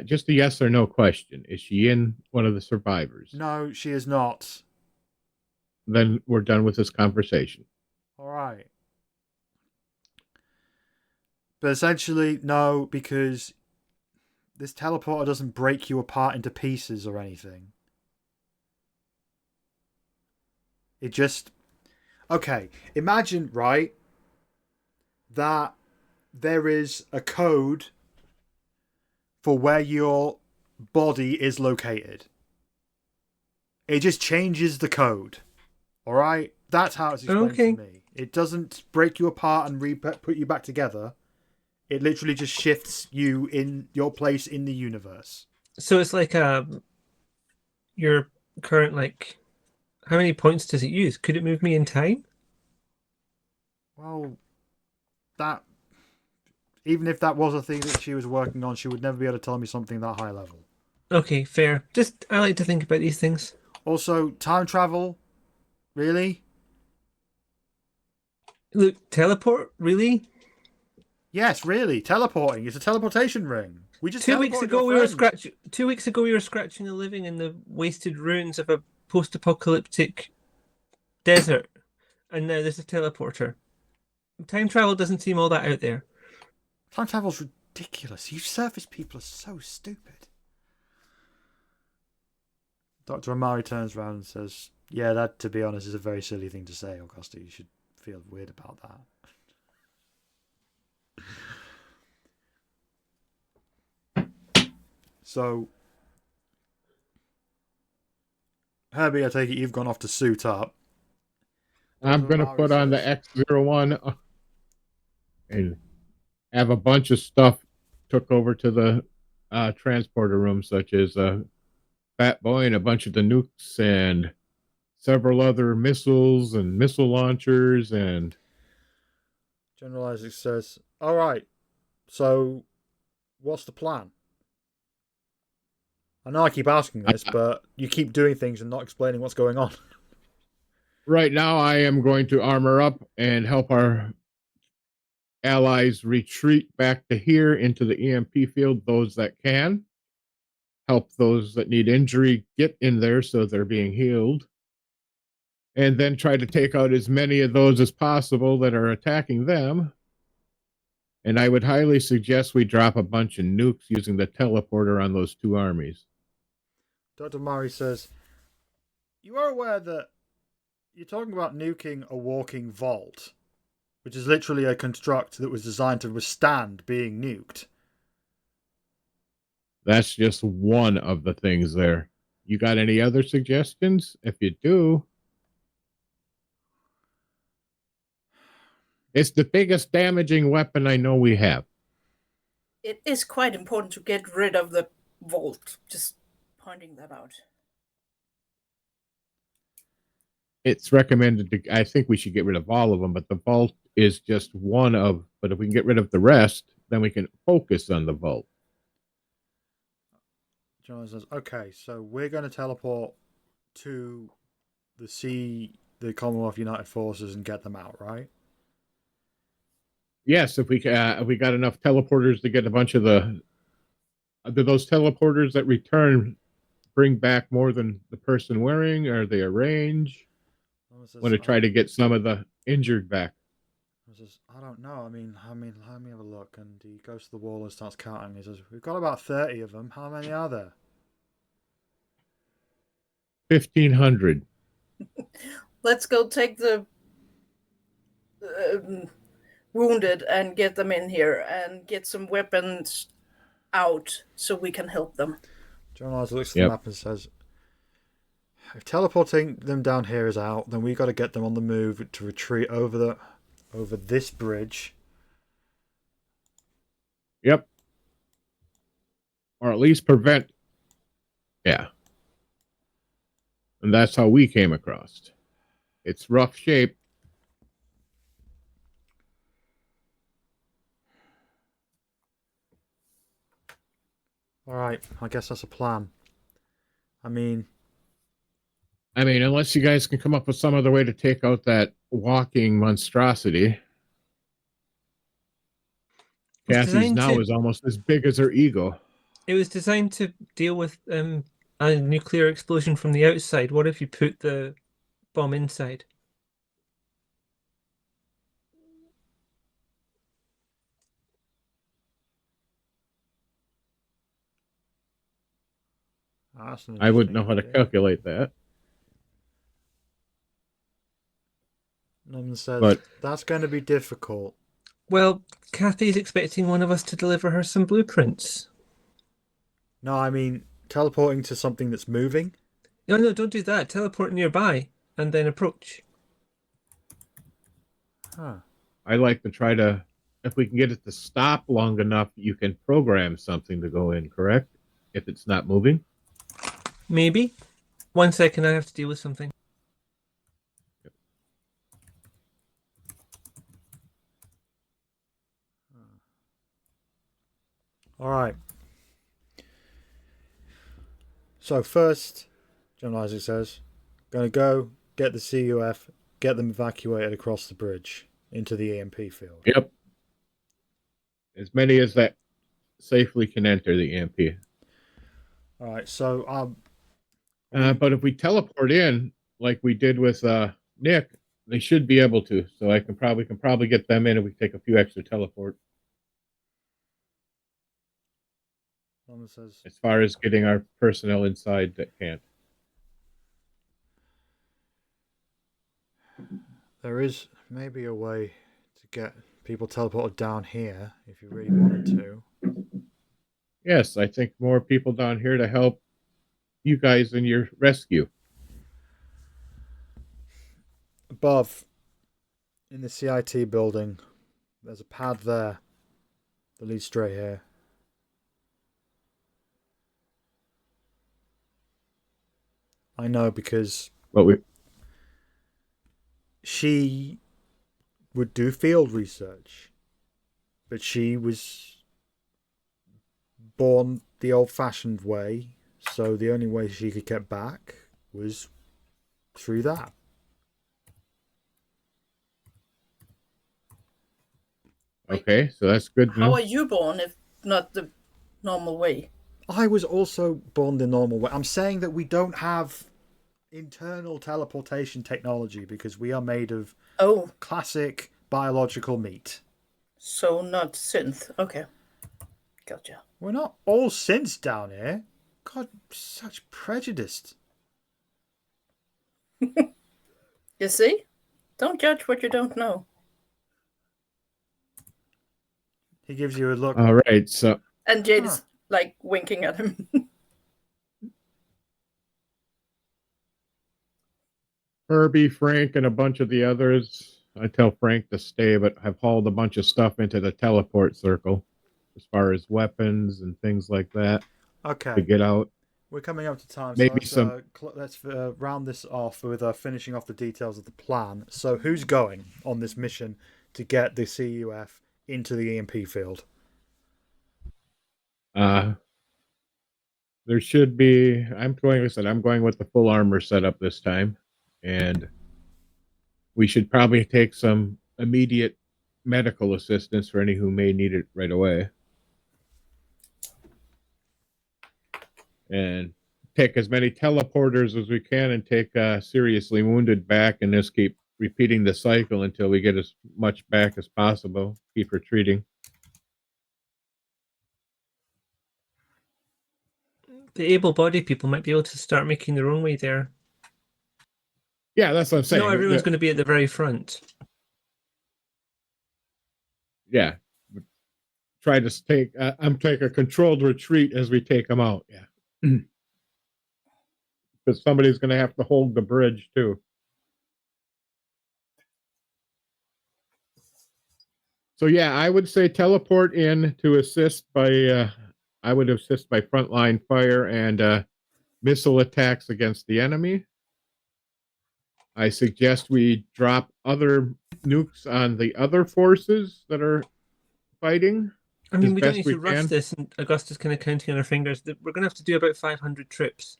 Just a yes or no question. Is she in one of the survivors? No, she is not. Then we're done with this conversation. All right. But essentially, no, because this teleporter doesn't break you apart into pieces or anything. It just... Okay, imagine, right, that there is a code for where your body is located. It just changes the code. All right? That's how it's explained to me. It doesn't break you apart and put you back together. It literally just shifts you in your place in the universe. So it's like your current, like, how many points does it use? Could it move me in time? Well, that... Even if that was a thing that she was working on, she would never be able to tell me something that high level. Okay, fair. Just, I like to think about these things. Also, time travel? Really? Look, teleport? Really? Yes, really. Teleporting. It's a teleportation ring. We just 2 weeks ago we were scratching. 2 weeks ago we were scratching a living in the wasted ruins of a post-apocalyptic desert, and now there's a teleporter. Time travel doesn't seem all that out there. Time travel's ridiculous. You surface people are so stupid. Dr. Amari turns around and says, "Yeah, that, to be honest, is a very silly thing to say, Augusta. You should feel weird about that." So, Herbie, I take it you've gone off to suit up. I'm going to put on the X01 and have a bunch of stuff took over to the transporter room, such as a Fat Boy and a bunch of the nukes and several other missiles and missile launchers. And General Isaac says, "All right, so what's the plan?" I know I keep asking this, but you keep doing things and not explaining what's going on. Right now, I am going to armor up and help our allies retreat back to here into the EMP field, those that can. Help those that need injury get in there so they're being healed. And then try to take out as many of those as possible that are attacking them. And I would highly suggest we drop a bunch of nukes using the teleporter on those two armies. Dr. Murray says, "You are aware that you're talking about nuking a walking vault, which is literally a construct that was designed to withstand being nuked." That's just one of the things there. You got any other suggestions? If you do, it's the biggest damaging weapon I know we have. It is quite important to get rid of the vault. Just pointing that out. It's recommended to, I think we should get rid of all of them, but the vault is just one of, but if we can get rid of the rest, then we can focus on the vault. John says, "Okay, so we're going to teleport to the Commonwealth United Forces and get them out, right?" Yes, if we got enough teleporters to get a bunch of do those teleporters that return bring back more than the person wearing? Are they a range? Want to try to get some of the injured back? Says, "I don't know. I mean, let me have a look." And he goes to the wall and starts counting. He says, "We've got about 30 of them. How many are there?" 1,500. Let's go take the wounded and get them in here and get some weapons out so we can help them. John Isaac looks at the map and says, "If teleporting them down here is out, then we got to get them on the move to retreat over this bridge." Yep. Or at least prevent Yeah. And that's how we came across. It's rough shape. All right, I guess that's a plan. I mean, Unless you guys can come up with some other way to take out that walking monstrosity. It's Kathy's designed now to- is almost as big as her ego. It was designed to deal with a nuclear explosion from the outside. What if you put the bomb inside? that's an I wouldn't interesting know how to idea. calculate that. Norman says But that's going to be difficult. Well, Kathy's expecting one of us to deliver her some blueprints. No, I mean teleporting to something that's moving. No, don't do that. Teleport nearby and then approach. Huh. I like to try to, if we can get it to stop long enough, you can program something to go in, correct? If it's not moving. Maybe. 1 second, I have to deal with something. All right. So first, John Isaac says, going to go get the CUF, get them evacuated across the bridge into the EMP field. Yep. As many as that safely can enter the EMP. All right. So But if we teleport in, like we did with Nick, they should be able to. So I can probably get them in, and we take a few extra teleport. Norman says, As far as getting our personnel inside that can't. there is maybe a way to get people teleported down here if you really wanted to. Yes, I think more people down here to help you guys in your rescue. Above, in the CIT building, there's a pad there that leads straight here. I know because she would do field research, but she was born the old-fashioned way, so the only way she could get back was through that. Okay, so that's good. How are you born if not the normal way? I was also born the normal way. I'm saying that we don't have internal teleportation technology because we are made of classic biological meat. So not synth. Okay. Gotcha. We're not all synths down here. God, such prejudice. You see? Don't judge what you don't know. He gives you a look. All right, so. And Jade is like winking at him. Herbie, Frank, and a bunch of the others. I tell Frank to stay, but I've hauled a bunch of stuff into the teleport circle as far as weapons and things like that. Okay. To get out. We're coming up to time, Maybe so let's round this off with finishing off the details of the plan. So who's going on this mission to get the CUF into the EMP field? There should be. I'm going with the full armor setup this time, and we should probably take some immediate medical assistance for any who may need it right away, and take as many teleporters as we can, and take seriously wounded back, and just keep repeating the cycle until we get as much back as possible. Keep retreating. The able-bodied people might be able to start making their own way there. Yeah, that's what I'm saying. Not everyone's going to be at the very front. Yeah. Try to take a controlled retreat as we take them out. Yeah. Because somebody's going to have to hold the bridge too. So yeah, I would say teleport in to assist by I would assist by frontline fire and missile attacks against the enemy. I suggest we drop other nukes on the other forces that are fighting. I mean, as we don't best need we to rush can. this, and Augusta's kind of counting on her fingers. We're going to have to do about 500 trips.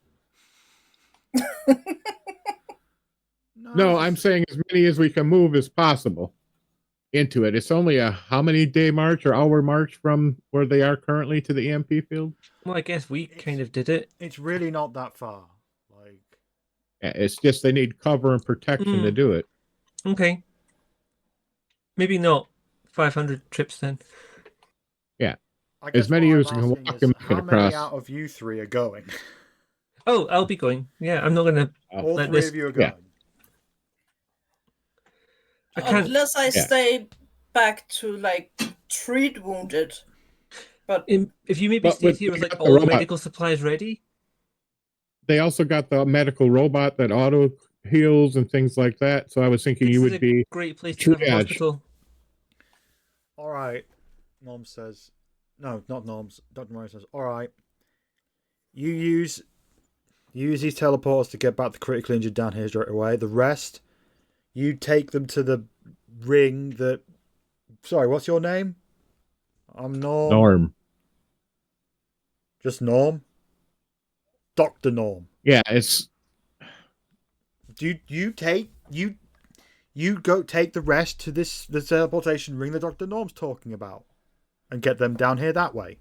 No, I'm saying as many as we can move as possible into it. It's only a how many day march or hour march from where they are currently to the EMP field? Well, I guess we kind of did it. It's really not that far. Like, Yeah, it's just they need cover and protection to do it. Okay. Maybe not 500 trips then. Yeah. I guess As many what as I'm can asking walk is, and make how it many across. out of you three are going? Oh, I'll be going. Yeah, I'm not going to All let three this. of you are going. Yeah. I can't. Unless I stay back to like treat wounded. But If you maybe But stayed with- here with we like got the all the robot. medical supplies ready. They also got the medical robot that auto heals and things like that. So I was thinking This you is would a be great place to have a triage. hospital. All right. Norm says, no, not Norm's. Dr. Murray says, all right. You use these teleporters to get back the critically injured down here straight away. The rest, you take them to the ring that. Sorry, what's your name? I'm Norm. Norm. Just Norm. Dr. Norm. Yeah, it's You go take the rest to the teleportation ring that Dr. Norm's talking about, and get them down here that way.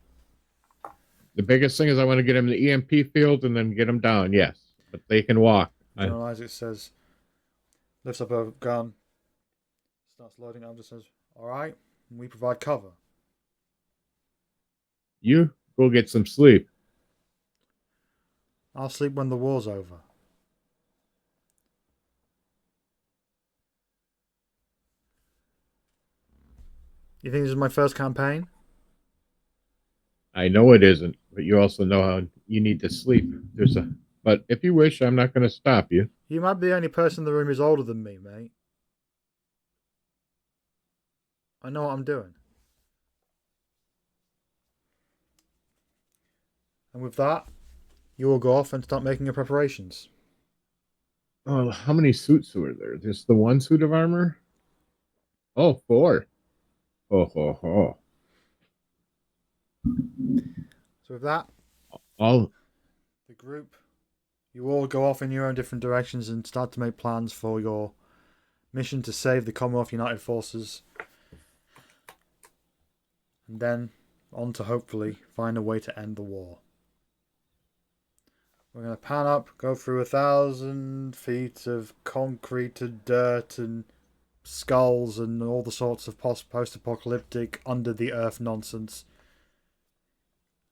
the biggest thing is I want to get them to the EMP field and then get them down. Yes, but they can walk. General Isaac says, lifts up a gun, starts loading up, just says, all right, we provide cover. You go get some sleep. I'll sleep when the war's over. You think this is my first campaign? I know it isn't, but you also know how you need to sleep. But if you wish, I'm not going to stop you. You might be the only person in the room who's older than me, mate. I know what I'm doing. And with that, you will go off and start making your preparations. Oh, how many suits were there? Just the one suit of armor? Oh, 4. Oh. So with that, All the group, you all go off in your own different directions and start to make plans for your mission to save the Commonwealth United Forces. And then on to hopefully find a way to end the war. We're going to pan up, go through 1,000 feet of concrete and dirt and skulls and all the sorts of post-apocalyptic under-the-earth nonsense.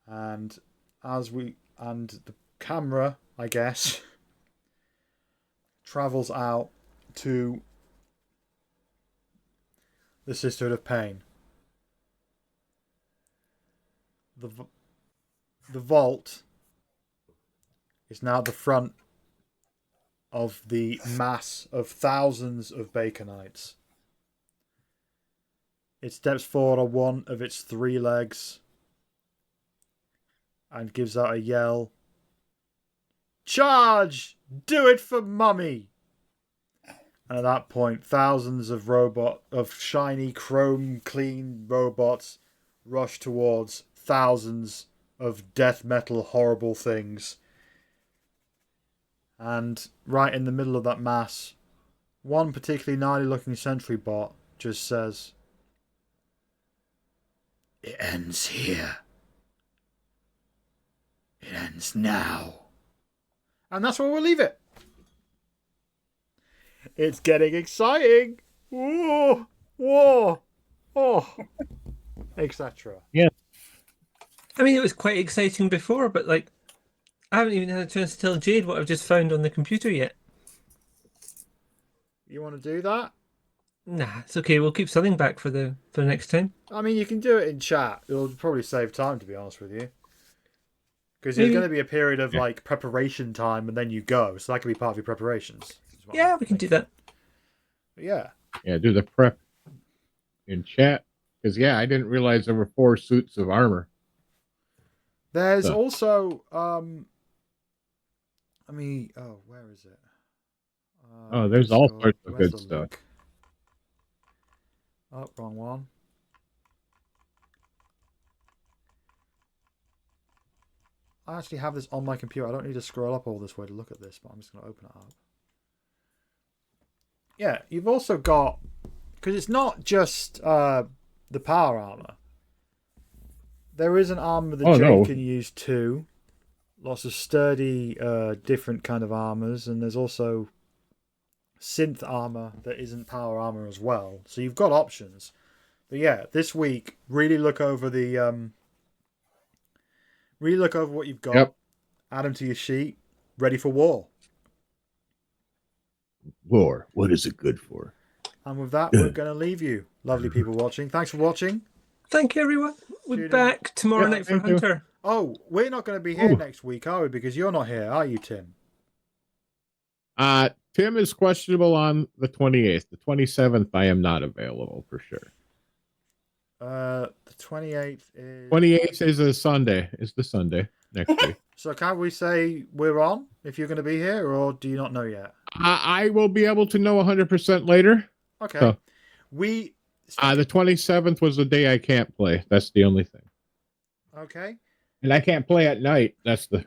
And the camera, I guess, travels out to the Sisterhood of Pain. The vault is now at the front of the mass of thousands of Baconites. It steps forward on one of its 3 legs and gives out a yell. Charge! Do it for Mummy! And at that point, thousands of shiny, chrome clean robots rush towards thousands of death metal horrible things. And right in the middle of that mass, one particularly gnarly looking sentry bot just says, "It ends here. It ends now." And that's where we'll leave it. It's getting exciting. Whoa, whoa, oh, etc. Yeah. I mean, it was quite exciting before, but like, I haven't even had a chance to tell Jade what I've just found on the computer yet. You want to do that? Nah, it's okay. We'll keep something back for the next time. I mean, you can do it in chat. It'll probably save time, to be honest with you. Because there's going to be a period of like preparation time, and then you go. So that could be part of your preparations. Yeah, we can do that. But yeah. Yeah, do the prep in chat. Because, I didn't realize there were 4 suits of armor. There's also where is it? Oh, there's all Discord. sorts of Where's good the stuff. link? Oh, wrong one. I actually have this on my computer. I don't need to scroll up all this way to look at this, but I'm just going to open it up. Yeah, you've also got, because it's not just the power armor. There is an armor that Jade can use too. Lots of sturdy, different kind of armors, and there's also synth armor that isn't power armor as well. So you've got options. But yeah, this week, really look over what you've got. Yep. Add them to your sheet. Ready for war. War. What is it good for? And with that, we're going to leave you, lovely people watching. Thanks for watching. Thank you, everyone. We're back tomorrow night for Hunter. Oh, we're not going to be here next week, are we? Because you're not here, are you, Tim? Tim is questionable on the 28th. The 27th, I am not available for sure. The 28th is... 28th is a Sunday. Is the Sunday next week. So can we say we're on if you're going to be here, or do you not know yet? I will be able to know 100% later. Okay. So, the 27th was the day I can't play. That's the only thing. Okay. And I can't play at night. That's the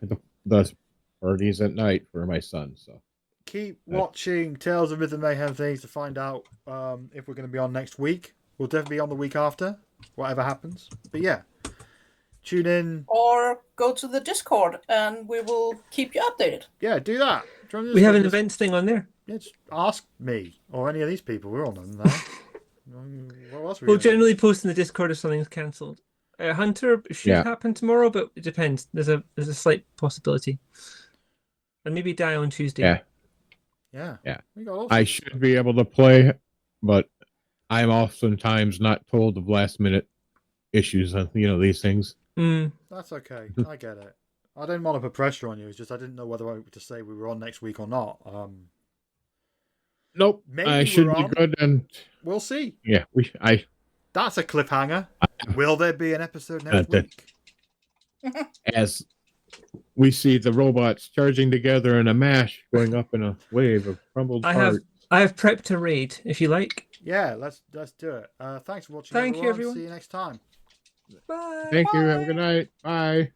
parties at night for my son. So keep watching Tales of Myth and Mayhem things to find out if we're going to be on next week. We'll definitely be on the week after, whatever happens. But yeah, tune in. Or go to the Discord and we will keep you updated. Yeah, do that. We have an events thing on there. Just ask me or any of these people. We're on them now. What else we'll generally post in the Discord if something's cancelled. Hunter should happen tomorrow, but it depends. There's a slight possibility. And maybe die on Tuesday. Yeah. I should be able to play, but I'm oftentimes not told of last minute issues on these things. That's okay. I get it. I didn't want to put pressure on you. It's just I didn't know whether to say we were on next week or not. Nope. Maybe I should be good, and we'll see. Yeah, That's a cliffhanger. Will there be an episode next week? As we see the robots charging together in a mash, going up in a wave of crumbled parts. I have prepped a raid if you like. Yeah, let's do it. Thanks for watching. Thank you, everyone. See you next time. Bye. Thank you. Have a good night. Bye.